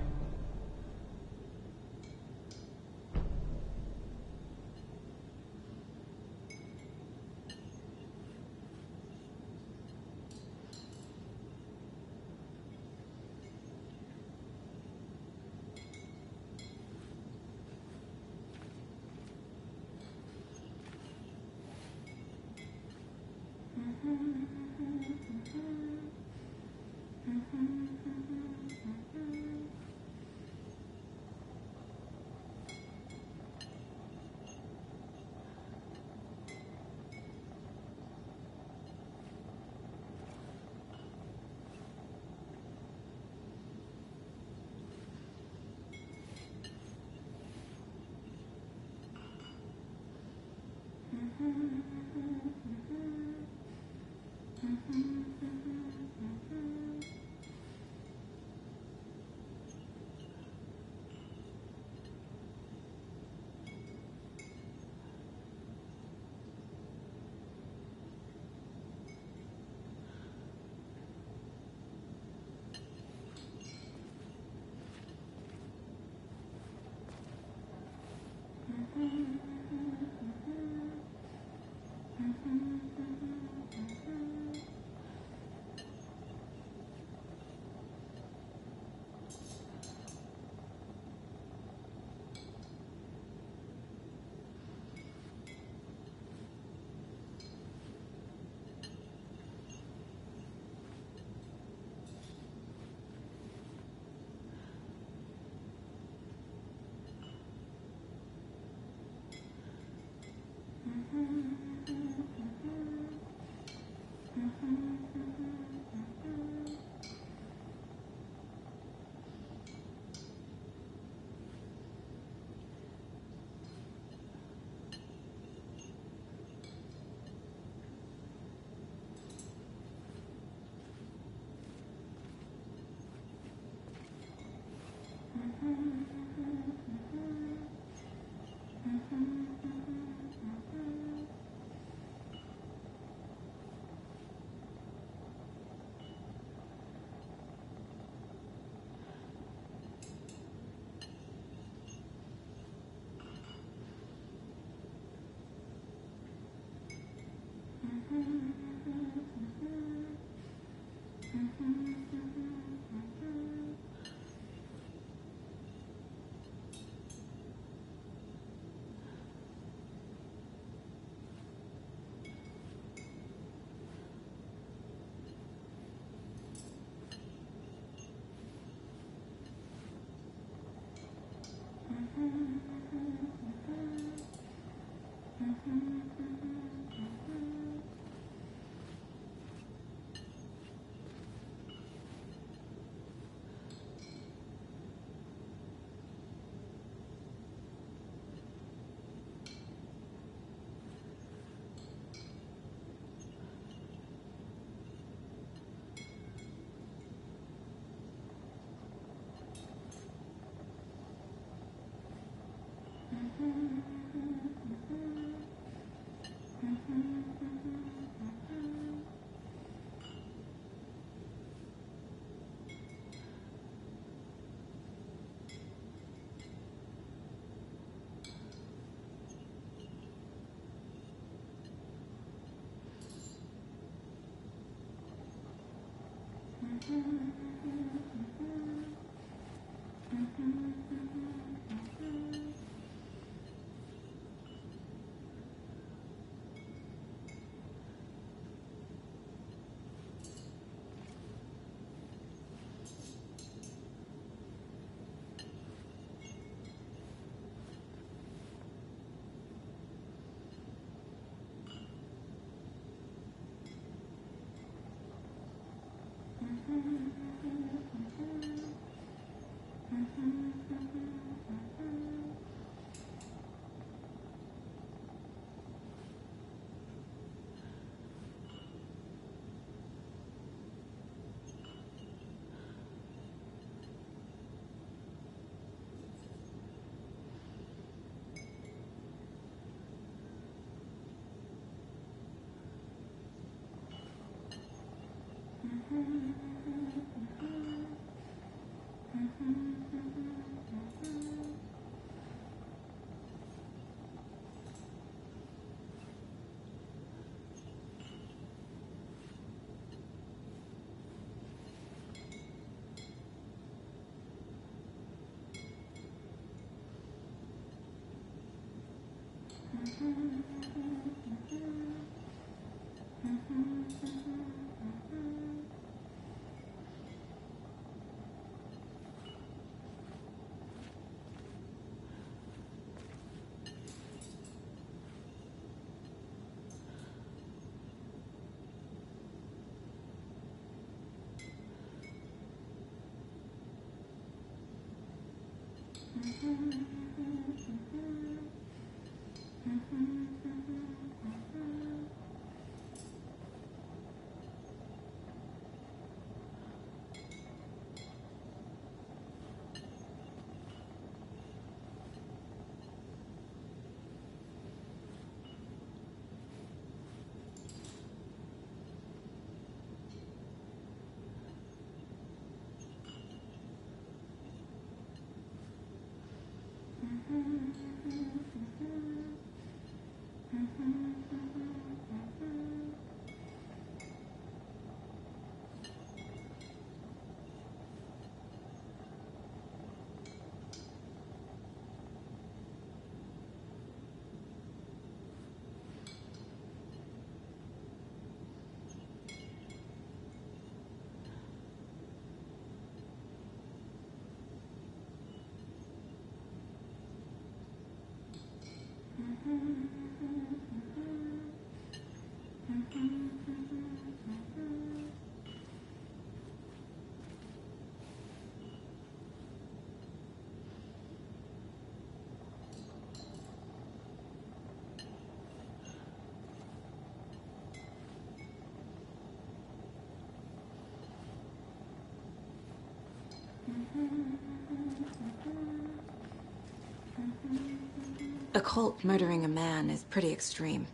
A cult murdering a man is pretty extreme.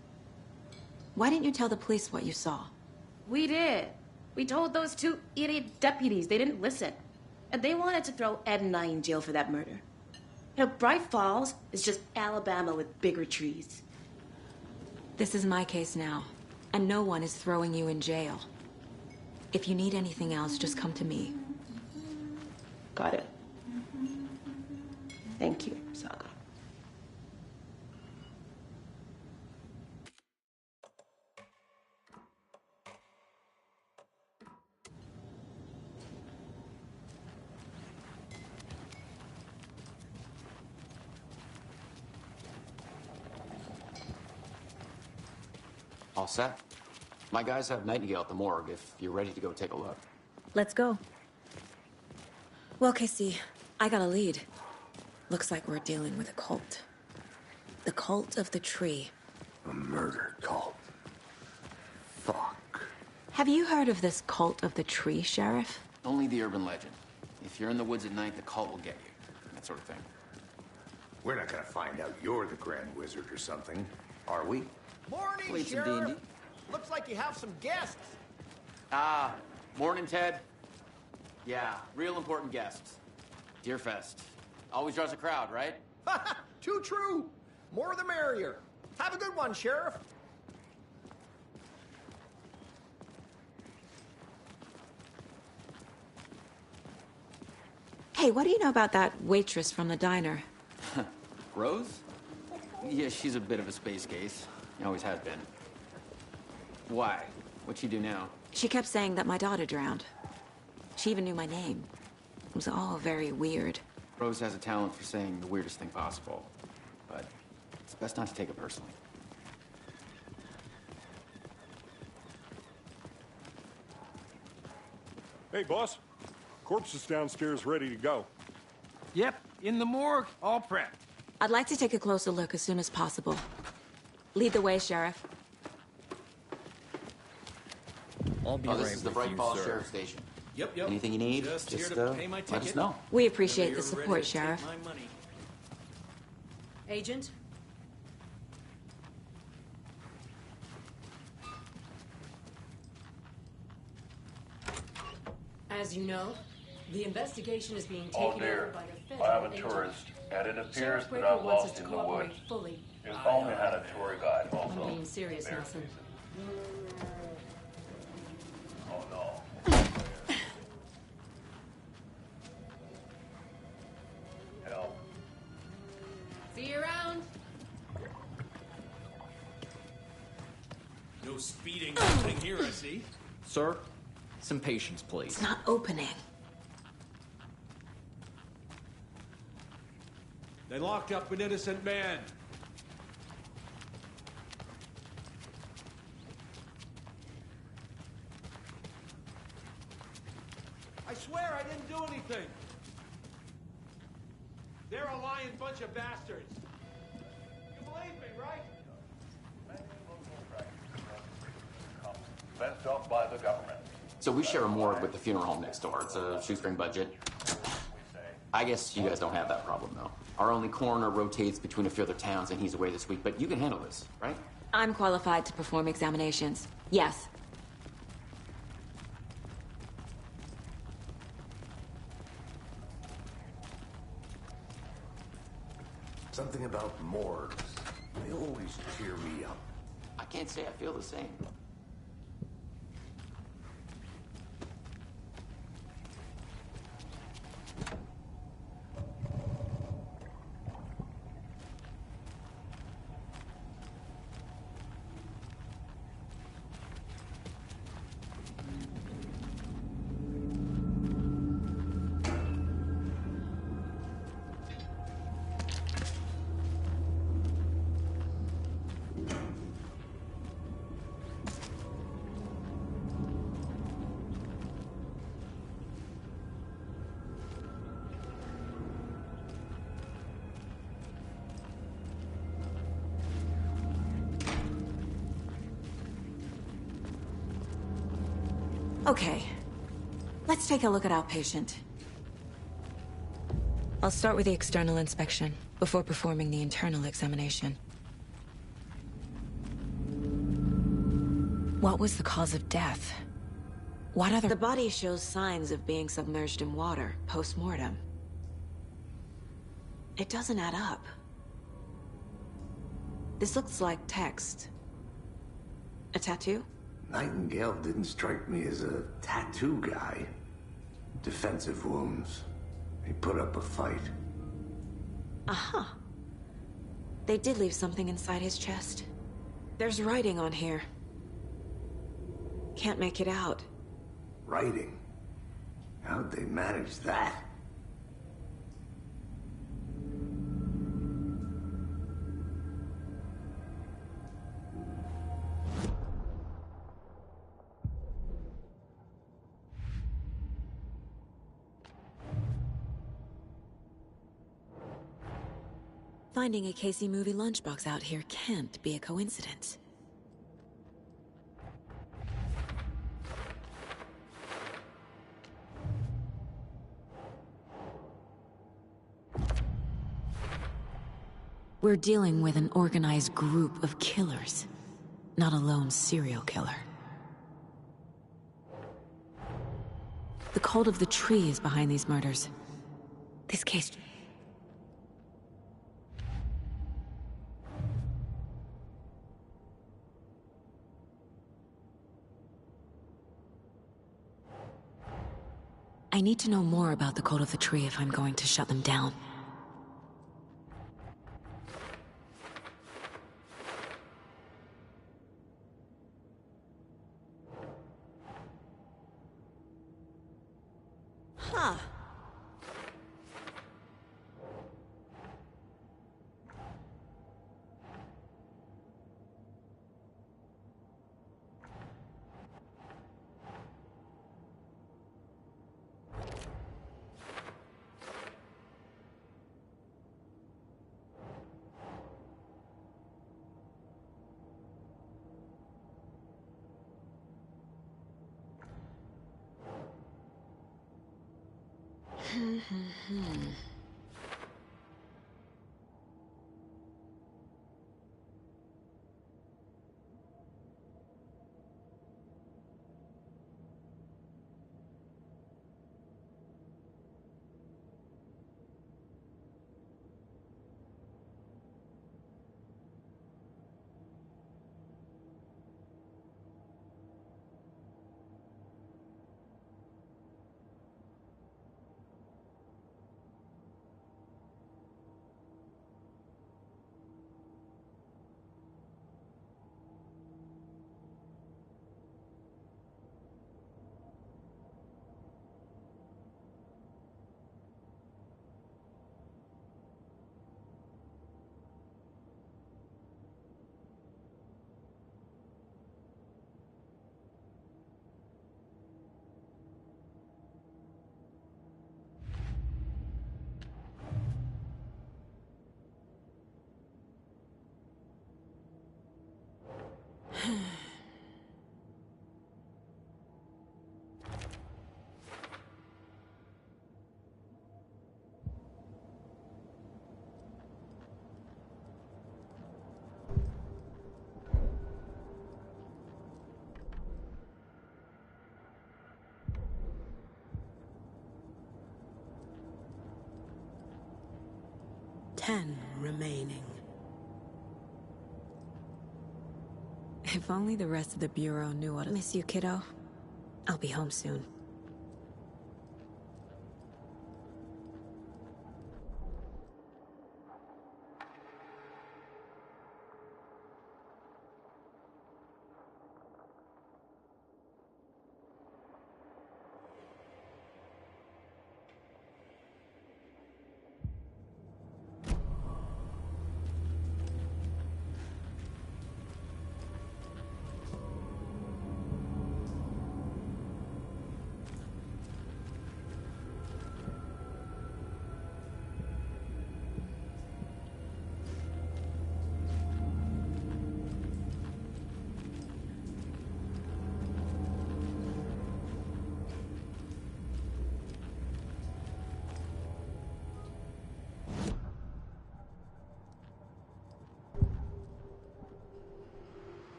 Why didn't you tell the police what you saw? We did. We told those two idiot deputies. They didn't listen. And they wanted to throw Ed and I in jail for that murder. You know, Bright Falls is just Alabama with bigger trees. This is my case now, and no one is throwing you in jail. If you need anything else, just come to me. Got it. Thank you, Saga. All set. My guys have Nightingale at the morgue if you're ready to go take a look. Let's go. Well, Casey, I got a lead. Looks like we're dealing with a cult. The cult of the tree. A murder cult. Fuck. Have you heard of this cult of the tree, Sheriff? Only the urban legend. If you're in the woods at night, the cult will get you. That sort of thing. We're not gonna find out you're the Grand Wizard or something, are we? Morning, Played some Sheriff. D&D. Looks like you have some guests. Ah, morning, Ted. Yeah, real important guests. Deerfest. Always draws a crowd, right? Too true. More the merrier. Have a good one, Sheriff. Hey, what do you know about that waitress from the diner? Rose? Yeah, she's a bit of a space case. Always has been. Why? What'd she do now? She kept saying that my daughter drowned. She even knew my name. It was all very weird. Rose has a talent for saying the weirdest thing possible. But it's best not to take it personally. Hey, boss. Corpse is downstairs ready to go. Yep, in the morgue, all prepped. I'd like to take a closer look as soon as possible. Lead the way, Sheriff. I'll be this is the Bright Falls Sheriff Station. Yep. Anything you need, Just here to pay my let us ticket. know. We appreciate the Whenever you're support, ready to take Sheriff. my money. Agent? As you know, the investigation is being taken over by the federal I am a agent. tourist, and it appears Sheriff that Breaker I'm wants us lost to in the cooperate woods. fully. If only had a tour guide I'm also. being serious, Very Nelson. Oh no. Help. See you around. No speeding happening here, I see. Sir, some patience, please. It's not opening. They locked up an innocent man. I swear I didn't do anything. They're a lying bunch of bastards. You believe me, right? Fenced off by the government. So we share a morgue with the funeral home next door. It's a shoestring budget. I guess you guys don't have that problem, though. Our only coroner rotates between a few other towns, and he's away this week, but you can handle this, right? I'm qualified to perform examinations. Yes. Something about morgues. They always cheer me up. I can't say I feel the same. Okay. Let's take a look at our patient. I'll start with the external inspection, before performing the internal examination. What was the cause of death? What other— The body shows signs of being submerged in water, post-mortem. It doesn't add up. This looks like text. A tattoo? Nightingale didn't strike me as a tattoo guy. Defensive wounds. He put up a fight. Aha. They did leave something inside his chest. There's writing on here. Can't make it out. Writing? How'd they manage that? Finding a Casey movie lunchbox out here can't be a coincidence. We're dealing with an organized group of killers, not a lone serial killer. The cult of the tree is behind these murders. This case— I need to know more about the cult of the tree if I'm going to shut them down. Huh. Ten remaining. If only the rest of the Bureau knew what— Miss you, kiddo. I'll be home soon.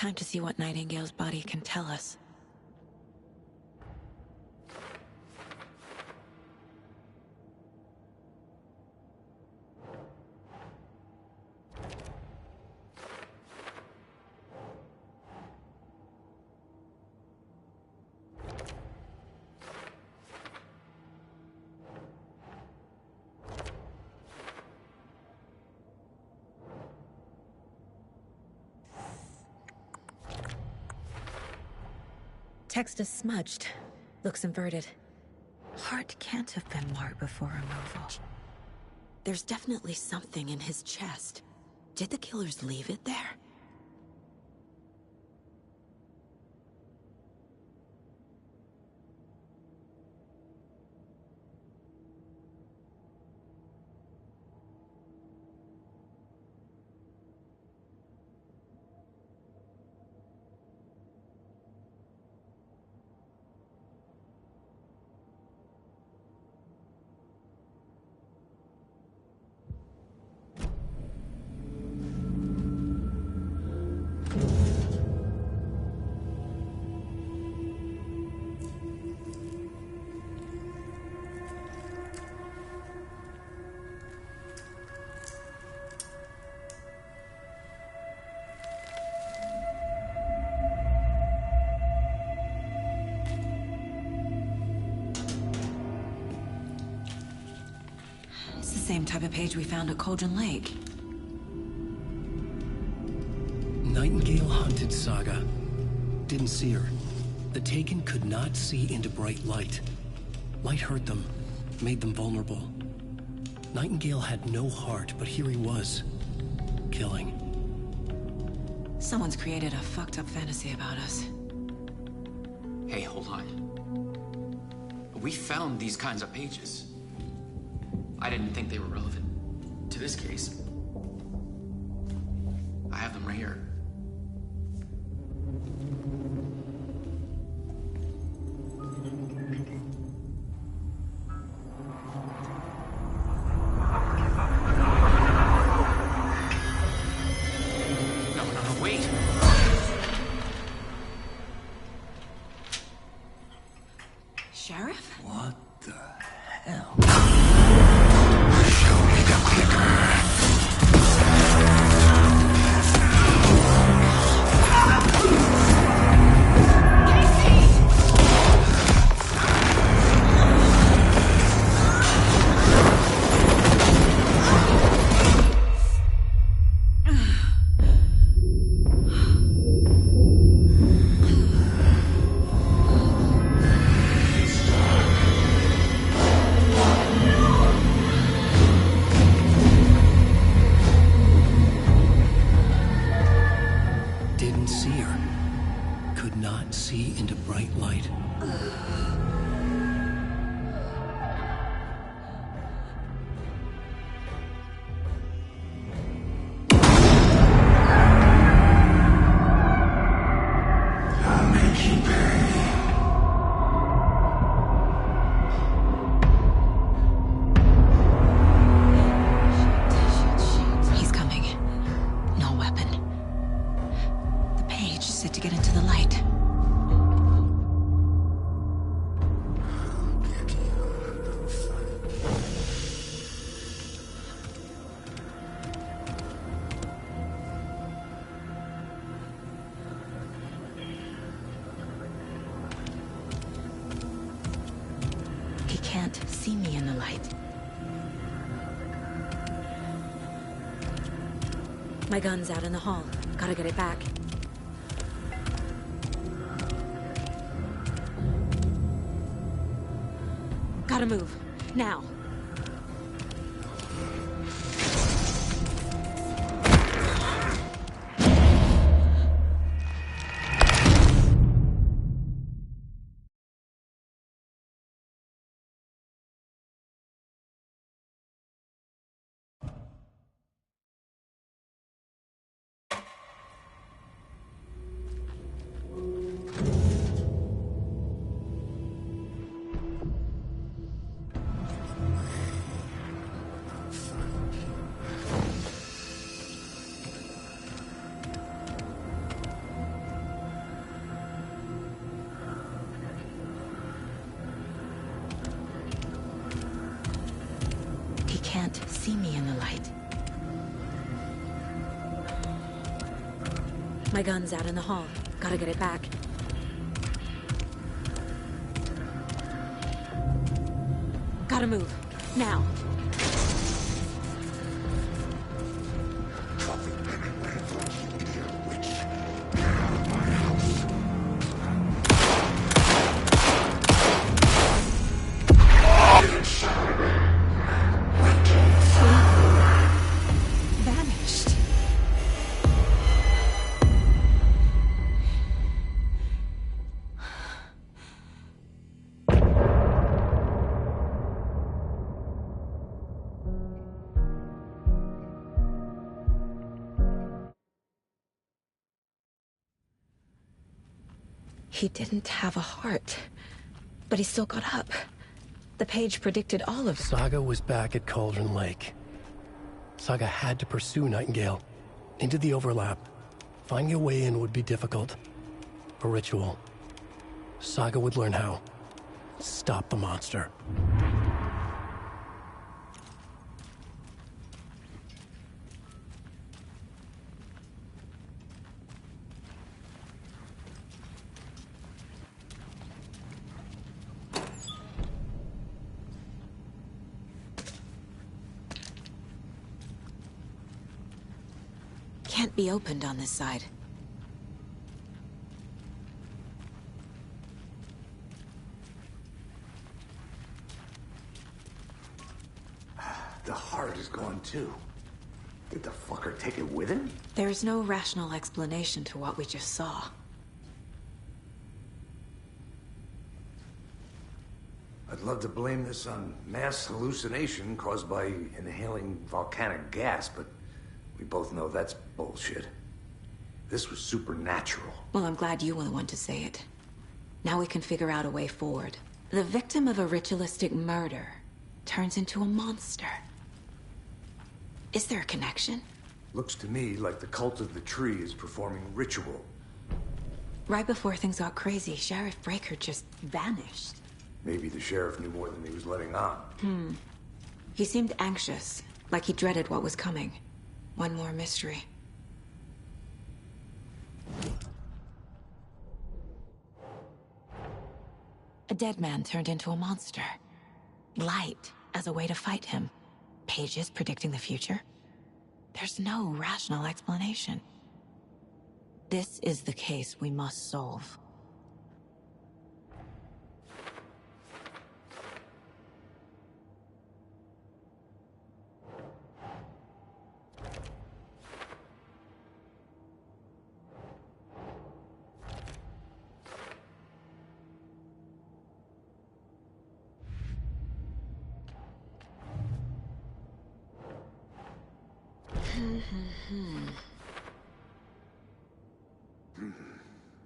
Time to see what Nightingale's body can tell us. Text is smudged. Looks inverted. Heart can't have been marked before removal. There's definitely something in his chest. Did the killers leave it there? Same type of page we found at Cauldron Lake. Nightingale hunted Saga. Didn't see her. The Taken could not see into bright light. Light hurt them, made them vulnerable. Nightingale had no heart, but here he was, killing. Someone's created a fucked up fantasy about us. Hey, hold on. We found these kinds of pages. I didn't think they were relevant to this case. I have them right here. No, wait. Sheriff? What the hell? See me in the light. My gun's out in the hall. Gotta get it back. Gotta move. Now. can't see me in the light. My gun's out in the hall. Gotta get it back. Gotta move. Now. Vanished. He didn't have a heart, but he still got up. The page predicted all of it. Saga was back at Cauldron Lake. Saga had to pursue Nightingale into the overlap. Finding a way in would be difficult. A ritual. Saga would learn how. Stop the monster. Can't be opened on this side. The heart is gone too. Did the fucker take it with him? There's no rational explanation to what we just saw. I'd love to blame this on mass hallucination caused by inhaling volcanic gas, but we both know that's bullshit. This was supernatural. Well, I'm glad you were the one to say it. Now we can figure out a way forward. The victim of a ritualistic murder turns into a monster. Is there a connection? Looks to me like the cult of the tree is performing ritual. Right before things got crazy, Sheriff Breaker just vanished. Maybe the sheriff knew more than he was letting on. He seemed anxious, like he dreaded what was coming. One more mystery. A dead man turned into a monster. Light as a way to fight him. Pages predicting the future. There's no rational explanation. This is the case we must solve.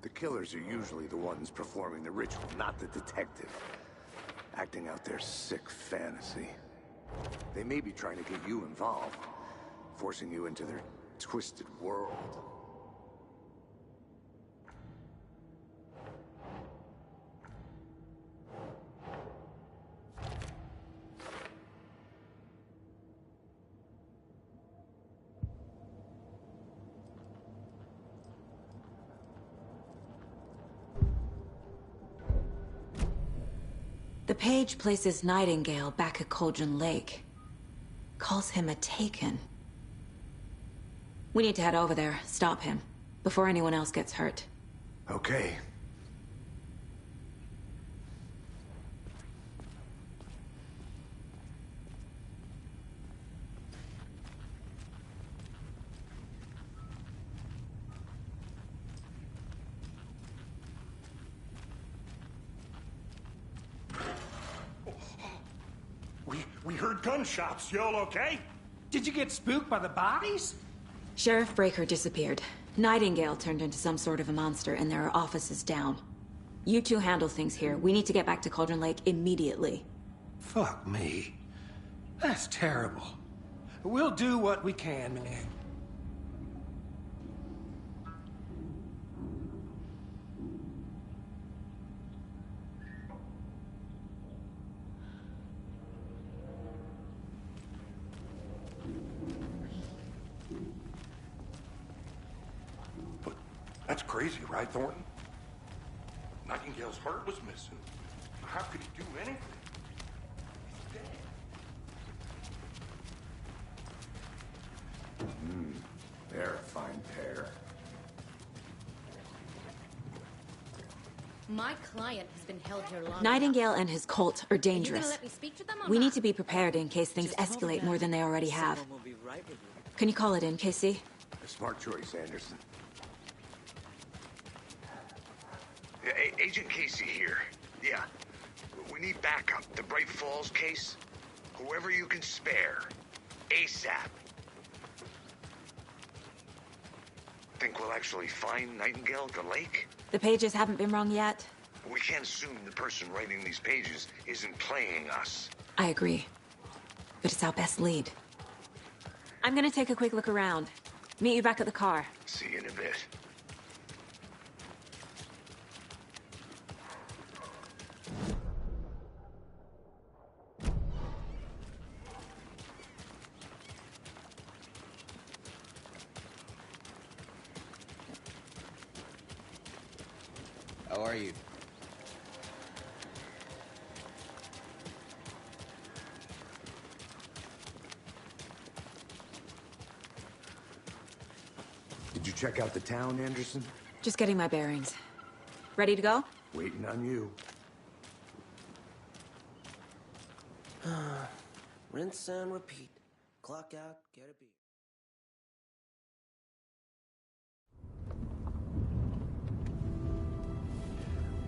The killers are usually the ones performing the ritual, not the detective. Acting out their sick fantasy. They may be trying to get you involved, forcing you into their twisted world. The page places Nightingale back at Cauldron Lake. Calls him a Taken. We need to head over there, stop him, before anyone else gets hurt. Okay. We heard gunshots. You all okay? Did you get spooked by the bodies? Sheriff Breaker disappeared. Nightingale turned into some sort of a monster, and there are offices down. You two handle things here. We need to get back to Cauldron Lake immediately. Fuck me. That's terrible. We'll do what we can, man. crazy, right, Thornton? Nightingale's heart was missing. How could he do anything? He's dead. They're a fine pair. My client has been held here long Nightingale enough. and his cult are dangerous. Are you gonna let me speak to them or We not? need to be prepared in case things escalate more than they already have. Can you call it in, Casey? A smart choice, Anderson. Yeah, Agent Casey here. Yeah. We need backup. The Bright Falls case. Whoever you can spare. ASAP. Think we'll actually find Nightingale at the lake? The pages haven't been rung yet. We can't assume the person writing these pages isn't playing us. I agree. But it's our best lead. I'm gonna take a quick look around. Meet you back at the car. See you in a bit. How are you? Did you check out the town, Anderson? Just getting my bearings. Ready to go? Waiting on you. Rinse and repeat. Clock out, get a beer.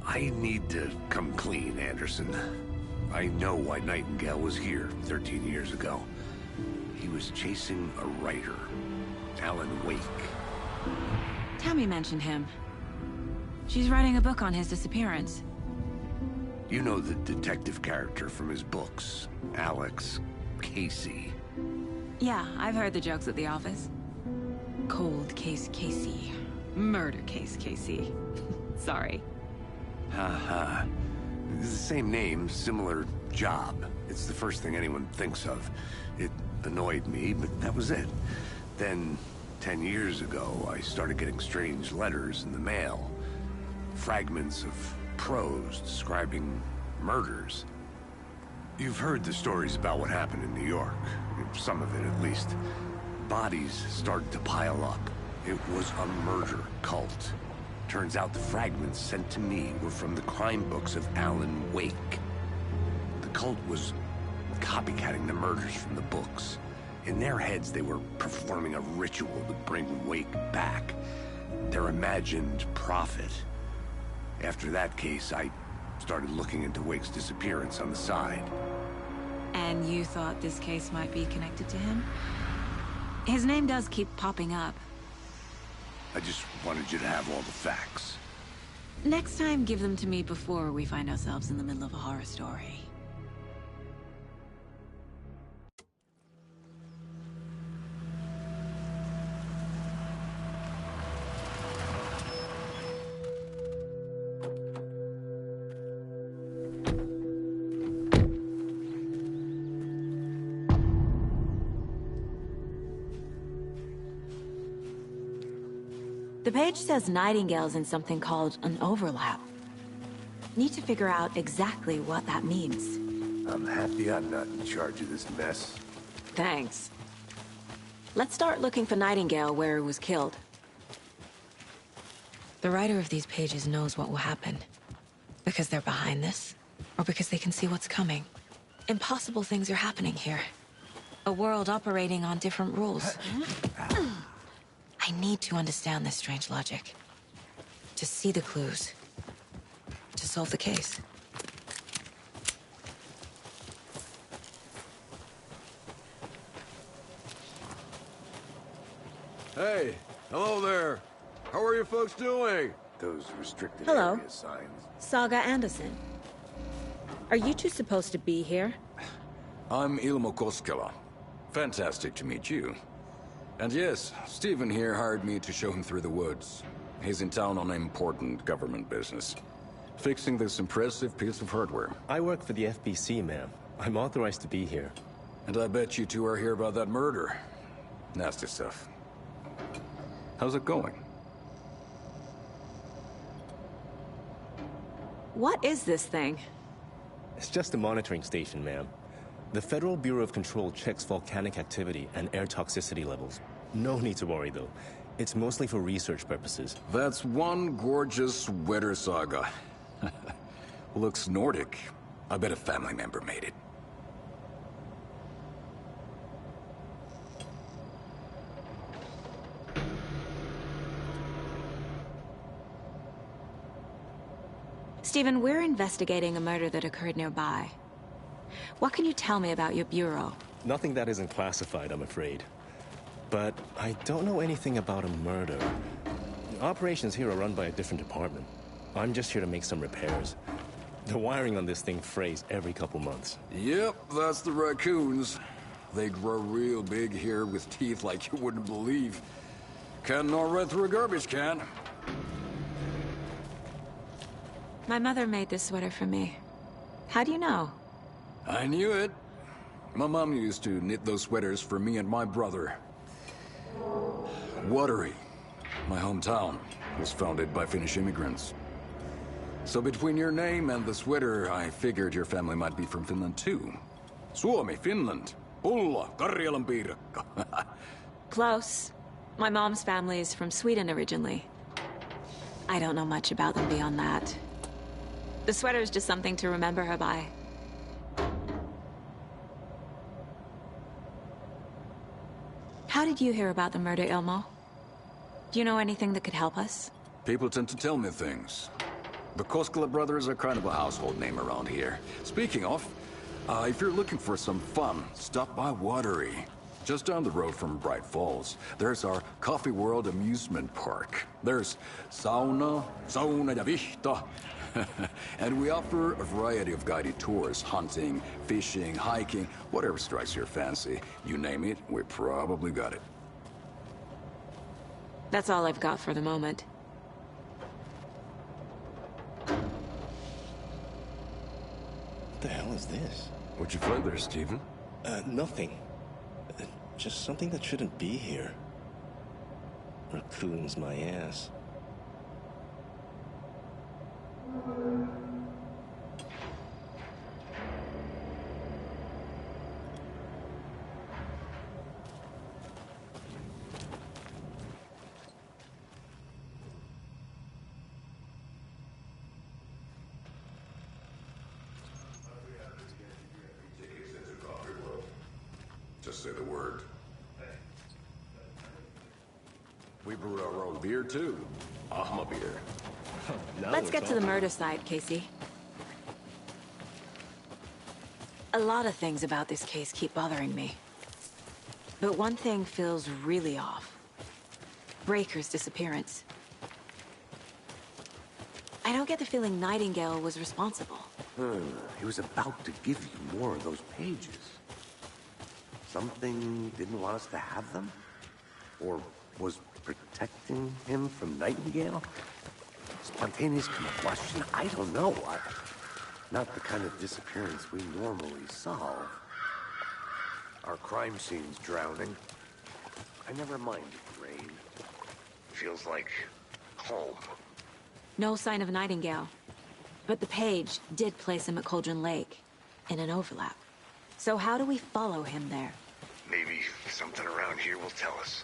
I need to come clean, Anderson. I know why Nightingale was here 13 years ago. He was chasing a writer, Alan Wake. Tammy mentioned him. She's writing a book on his disappearance. You know the detective character from his books, Alex Casey. Yeah, I've heard the jokes at the office. Cold case Casey. Murder case Casey. Sorry. Haha. It's the same name, similar job. It's the first thing anyone thinks of. It annoyed me, but that was it. Then, 10 years ago, I started getting strange letters in the mail. Fragments of prose describing murders. You've heard the stories about what happened in New York. Some of it, at least. Bodies started to pile up. It was a murder cult. Turns out the fragments sent to me were from the crime books of Alan Wake. The cult was copycatting the murders from the books. In their heads, they were performing a ritual to bring Wake back. Their imagined prophet. After that case, I started looking into Wake's disappearance on the side. And you thought this case might be connected to him? His name does keep popping up. I just wanted you to have all the facts. Next time, give them to me before we find ourselves in the middle of a horror story. The page says Nightingale's in something called an overlap. Need to figure out exactly what that means. I'm happy I'm not in charge of this mess. Thanks. Let's start looking for Nightingale where he was killed. The writer of these pages knows what will happen. Because they're behind this, or because they can see what's coming. Impossible things are happening here. A world operating on different rules. I need to understand this strange logic. To see the clues. To solve the case. Hey, hello there. How are you folks doing? Those restricted Hello. area signs. Saga Anderson. Are you two supposed to be here? I'm Ilmo Koskela. Fantastic to meet you. And yes, Stephen here hired me to show him through the woods. He's in town on important government business. Fixing this impressive piece of hardware. I work for the FBC, ma'am. I'm authorized to be here. And I bet you two are here about that murder. Nasty stuff. How's it going? What is this thing? It's just a monitoring station, ma'am. The Federal Bureau of Control checks volcanic activity and air toxicity levels. No need to worry, though. It's mostly for research purposes. That's one gorgeous sweater saga. Looks Nordic. I bet a family member made it. Stephen, we're investigating a murder that occurred nearby. What can you tell me about your bureau? Nothing that isn't classified, I'm afraid. But I don't know anything about a murder. Operations here are run by a different department. I'm just here to make some repairs. The wiring on this thing frays every couple months. Yep, that's the raccoons. They grow real big here with teeth like you wouldn't believe. Can't gnaw right through a garbage can. My mother made this sweater for me. How do you know? I knew it. My mom used to knit those sweaters for me and my brother. Watery, my hometown, was founded by Finnish immigrants. So between your name and the sweater, I figured your family might be from Finland too. Suomi, Finland. Pulla, Karjalan piirakka. Close. My mom's family is from Sweden originally. I don't know much about them beyond that. The sweater is just something to remember her by. How did you hear about the murder, Ilmo? Do you know anything that could help us? People tend to tell me things. The Koskela brothers are kind of a household name around here. Speaking of, if you're looking for some fun, stop by Watery. Just down the road from Bright Falls, there's our Coffee World amusement park. There's sauna ja vihta. And we offer a variety of guided tours, hunting, fishing, hiking, whatever strikes your fancy. You name it, we probably got it. That's all I've got for the moment. What the hell is this? What'd you find there, Stephen? Nothing. Just something that shouldn't be here. Raccoons my ass. Just say the word. We brew our own beer, too. Ahma beer. Let's get to the murder side, Casey. A lot of things about this case keep bothering me. But one thing feels really off. Breaker's disappearance. I don't get the feeling Nightingale was responsible. He was about to give you more of those pages. Something didn't want us to have them? Or was protecting him from Nightingale? Spontaneous combustion? I don't know. Not the kind of disappearance we normally solve. Our crime scene's drowning. I never minded rain. Feels like home. No sign of Nightingale. But the page did place him at Cauldron Lake, in an overlap. So how do we follow him there? Maybe something around here will tell us.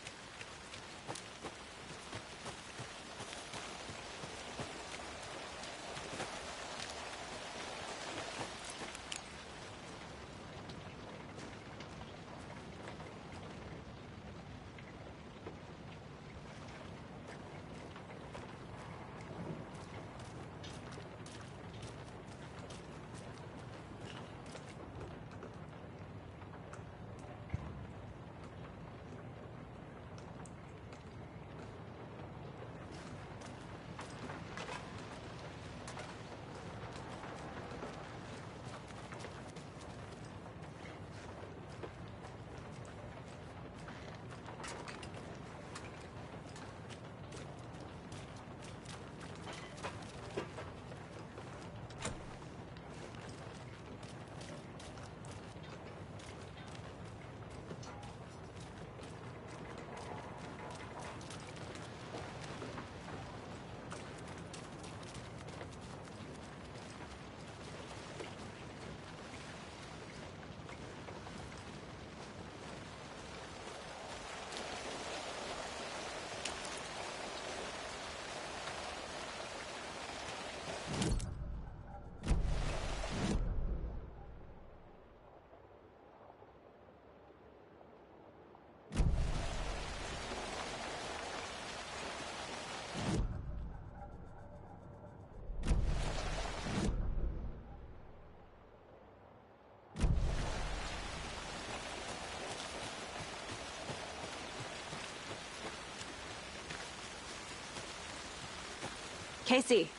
Casey,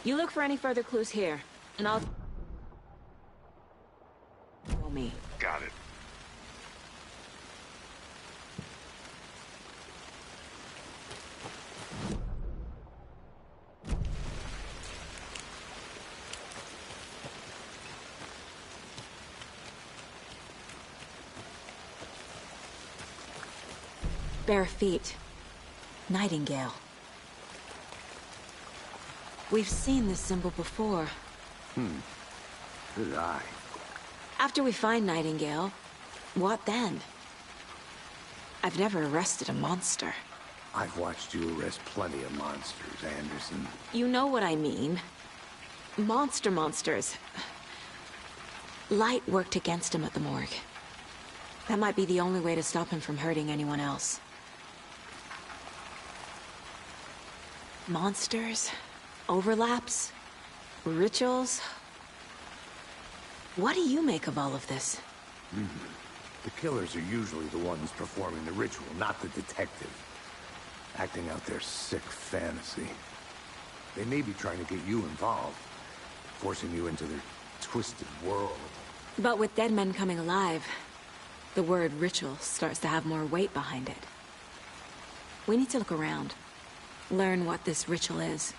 you look for any further clues here, and I'll... Show me. Got it. Bare feet. Nightingale. We've seen this symbol before. Good eye. After we find Nightingale, what then? I've never arrested a monster. I've watched you arrest plenty of monsters, Anderson. You know what I mean. Monsters. Light worked against him at the morgue. That might be the only way to stop him from hurting anyone else. Monsters, overlaps, rituals. What do you make of all of this? The killers are usually the ones performing the ritual, not the detective. Acting out their sick fantasy. They may be trying to get you involved, forcing you into their twisted world. But with dead men coming alive, the word ritual starts to have more weight behind it. We need to look around. Learn what this ritual is.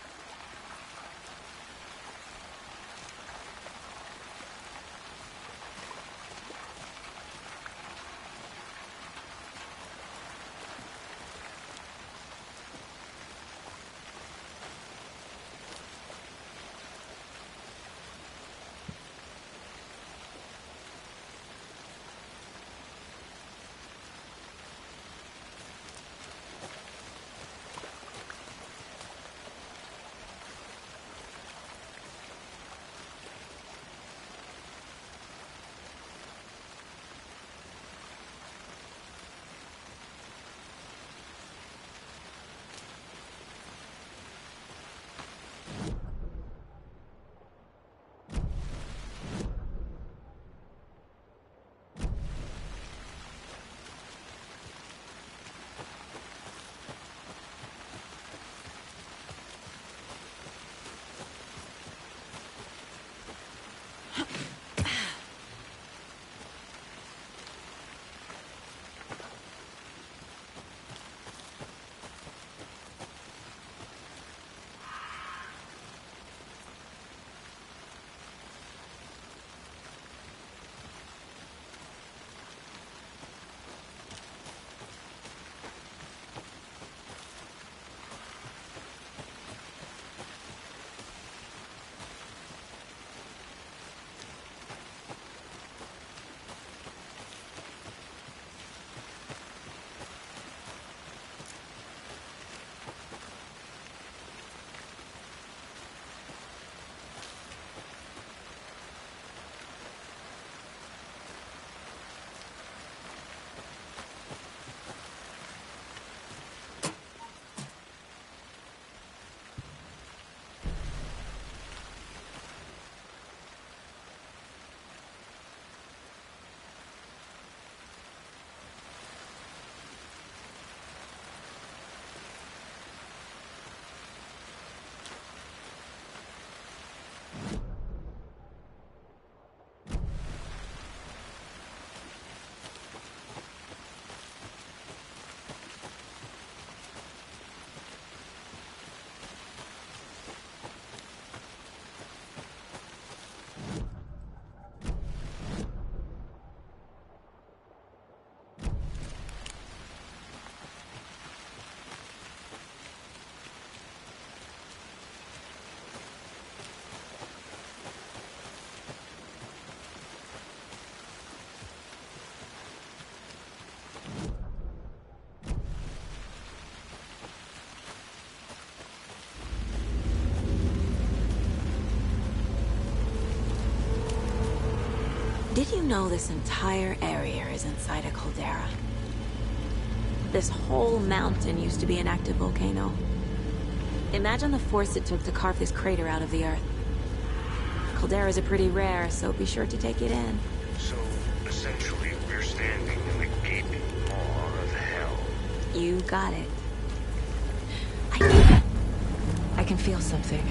Did you know this entire area is inside a caldera? This whole mountain used to be an active volcano. Imagine the force it took to carve this crater out of the earth. Calderas are pretty rare, so be sure to take it in. So, essentially, we're standing in the gaping maw of hell. You got it. I can feel something.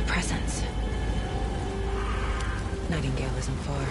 A presence. Nightingale isn't far.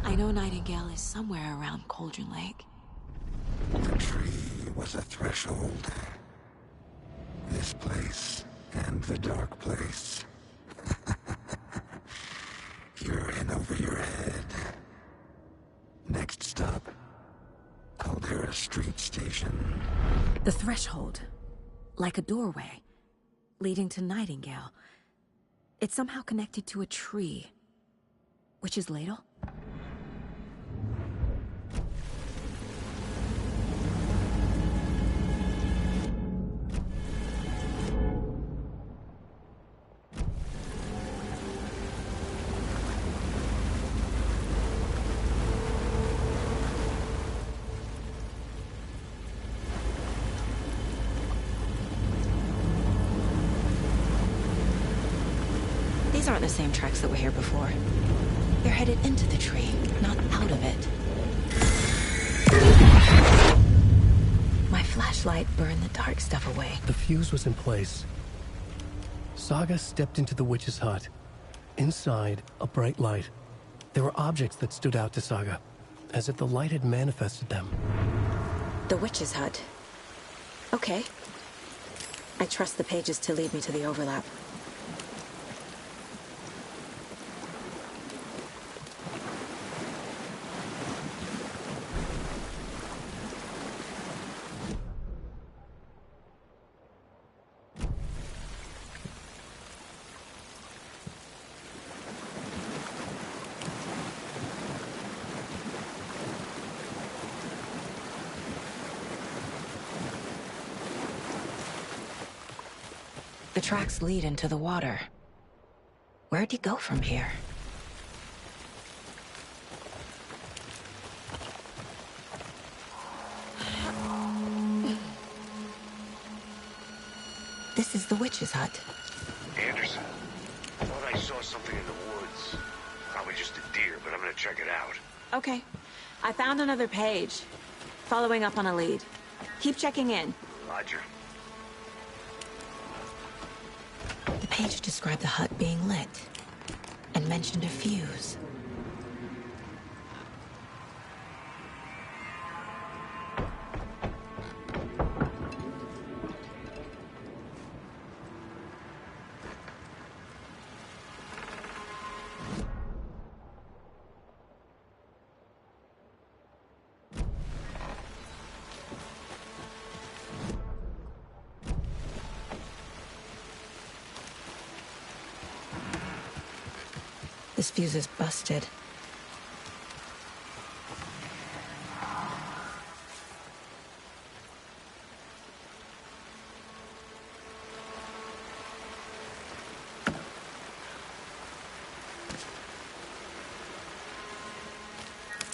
I know Nightingale is somewhere around Cauldron Lake. The tree was a threshold. This place and the dark place. You're in over your head. Next stop, Caldera Street Station. The threshold. Like a doorway. Leading to Nightingale. It's somehow connected to a tree. Witch's Ladle? These aren't the same tracks that were here before. They're headed into the tree, not out of it. My flashlight burned the dark stuff away. The fuse was in place. Saga stepped into the witch's hut. Inside, a bright light. There were objects that stood out to Saga, as if the light had manifested them. The witch's hut. Okay. I trust the pages to lead me to the overlap. The tracks lead into the water. Where'd he go from here? This is the witch's hut. Anderson, I thought I saw something in the woods. Probably just a deer, but I'm gonna check it out. Okay. I found another page. Following up on a lead. Keep checking in. Roger. The page described the hut being lit and mentioned a fuse. This fuse is busted.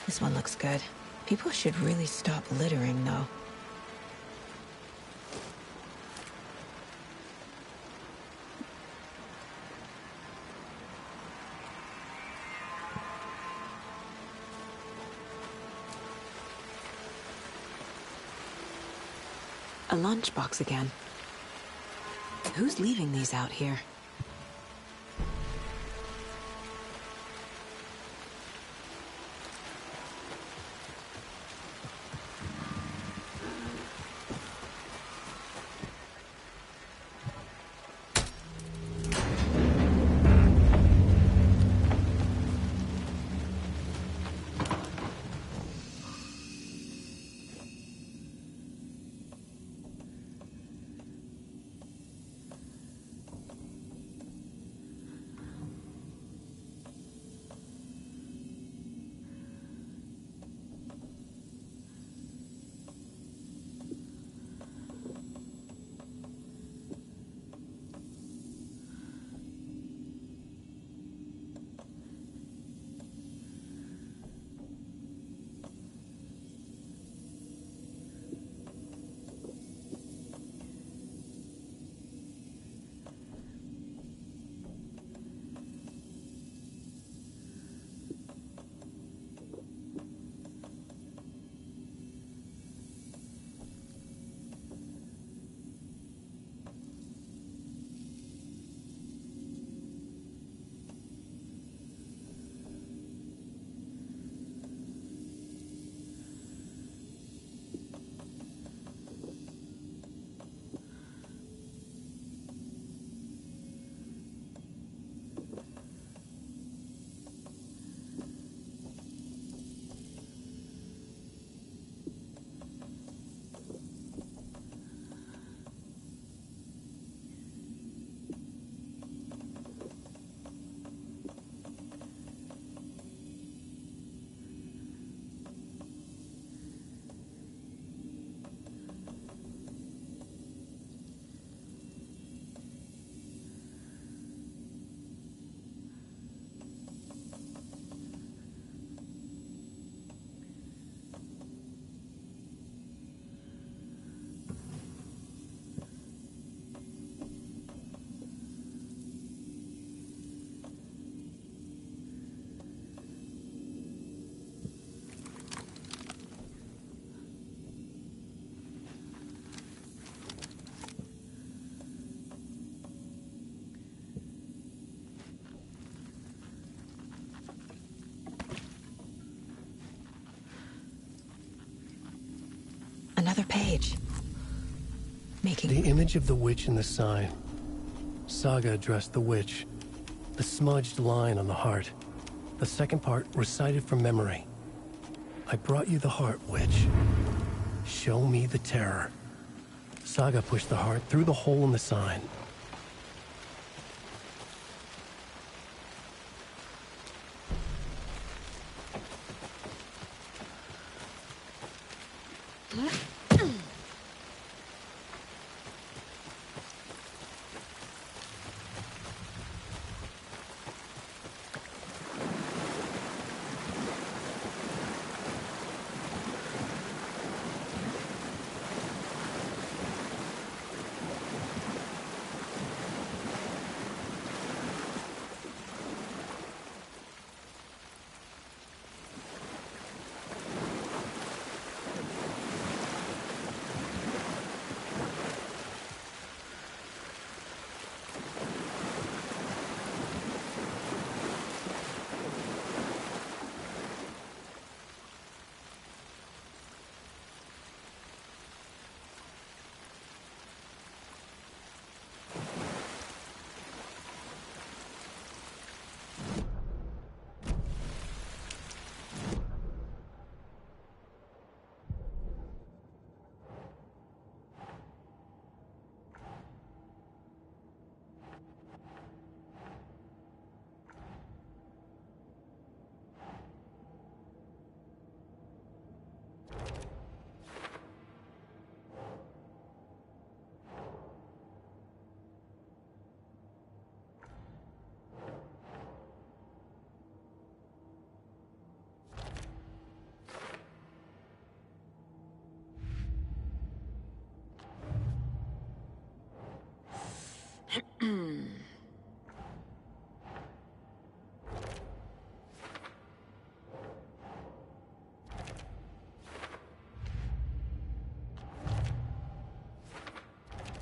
This one looks good. People should really stop littering, though. A lunchbox again. Who's leaving these out here? another page. Making... The image of the witch in the sign. Saga addressed the witch. The smudged line on the heart. The second part recited from memory. I brought you the heart, witch. Show me the terror. Saga pushed the heart through the hole in the sign.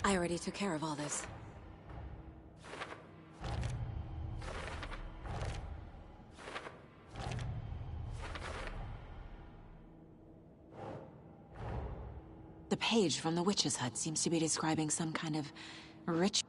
I already took care of all this. The page from the witch's hut seems to be describing some kind of ritual.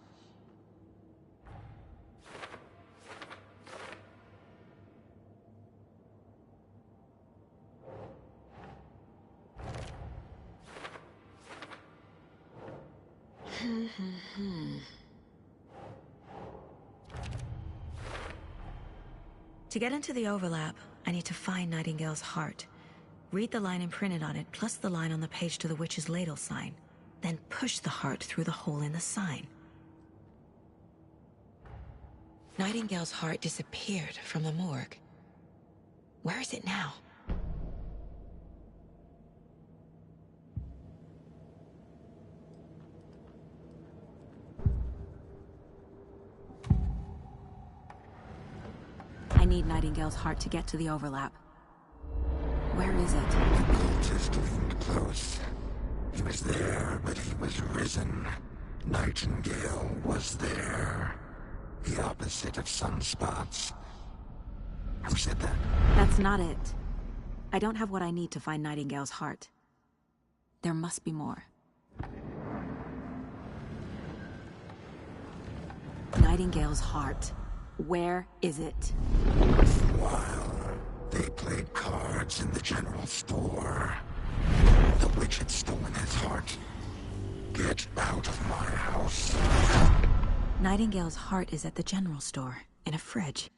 To get into the overlap, I need to find Nightingale's heart. Read the line imprinted on it, plus the line on the page to the witch's ladle sign. Then push the heart through the hole in the sign. Nightingale's heart disappeared from the morgue. Where is it now? I need Nightingale's heart to get to the overlap. Where is it? The cultist leaned close. He was there, but he was risen. Nightingale was there. The opposite of sunspots. Who said that? That's not it. I don't have what I need to find Nightingale's heart. There must be more. Nightingale's heart. Where is it? While they played cards in the general store, the witch had stolen his heart. Get out of my house. Nightingale's heart is at the general store, in a fridge.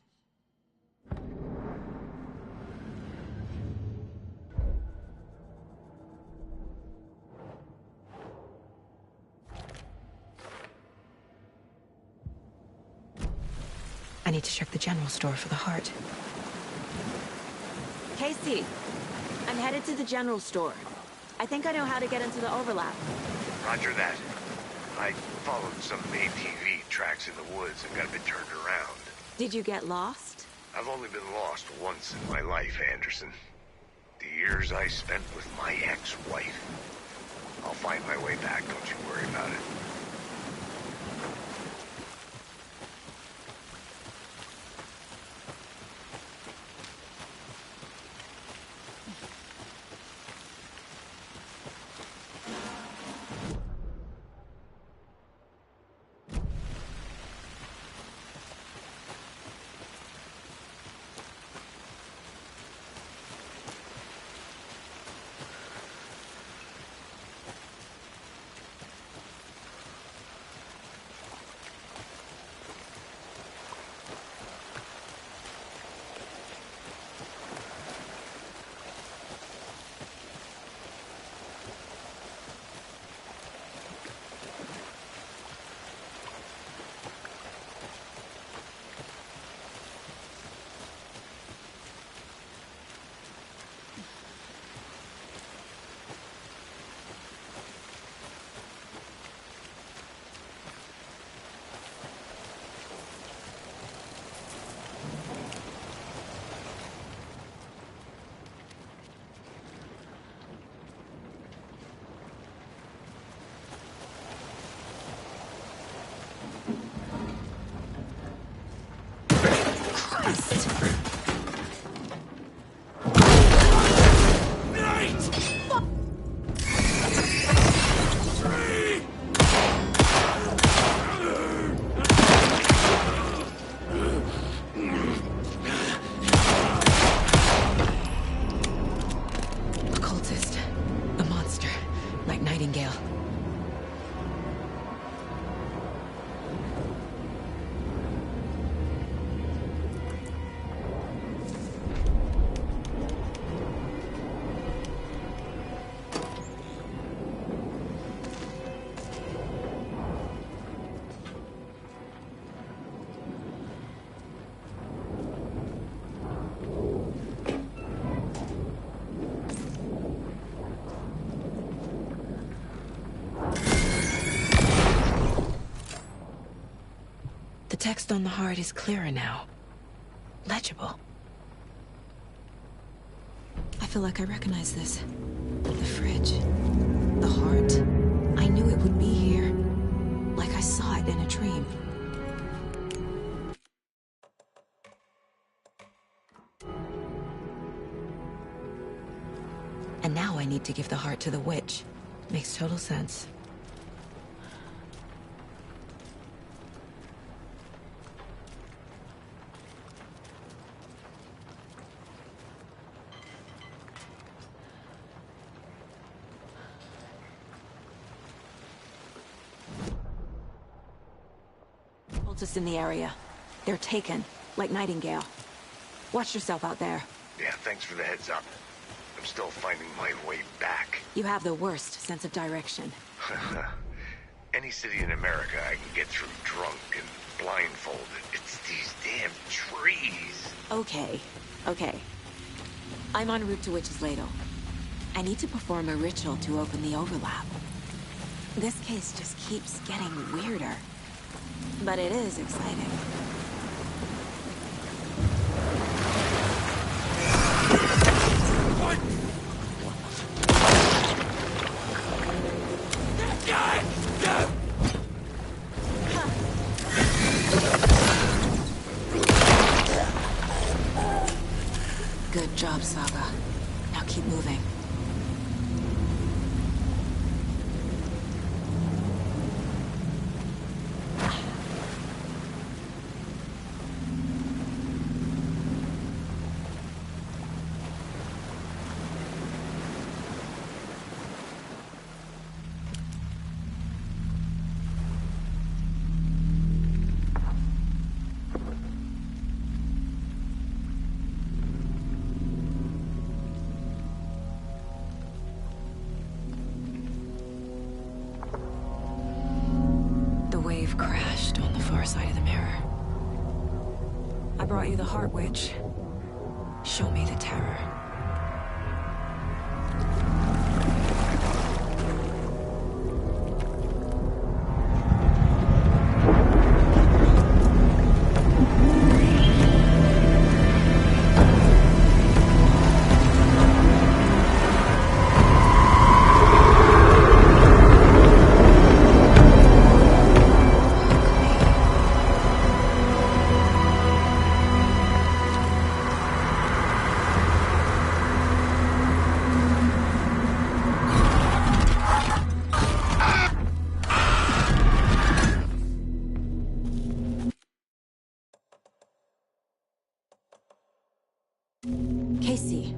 I need to check the general store for the heart. Casey, I'm headed to the general store. I think I know how to get into the overlap. Roger that. I followed some ATV tracks in the woods and got a bit turned around. Did you get lost? I've only been lost once in my life, Anderson. The years I spent with my ex-wife. I'll find my way back, don't you worry about it. The text on the heart is clearer now. Legible. I feel like I recognize this. The fridge. The heart. I knew it would be here. Like I saw it in a dream. And now I need to give the heart to the witch. Makes total sense. Cultists in the area. They're taken, like Nightingale. Watch yourself out there. Yeah, thanks for the heads up. I'm still finding my way back. You have the worst sense of direction. Any city in America I can get through drunk and blindfolded. It's these damn trees. Okay, okay. I'm en route to Witch's Ladle. I need to perform a ritual to open the overlap. This case just keeps getting weirder. But it is exciting. Good job, Saga. Now keep moving. Crashed on the far side of the mirror. I brought you the Heart Witch. Show me the terror. Casey,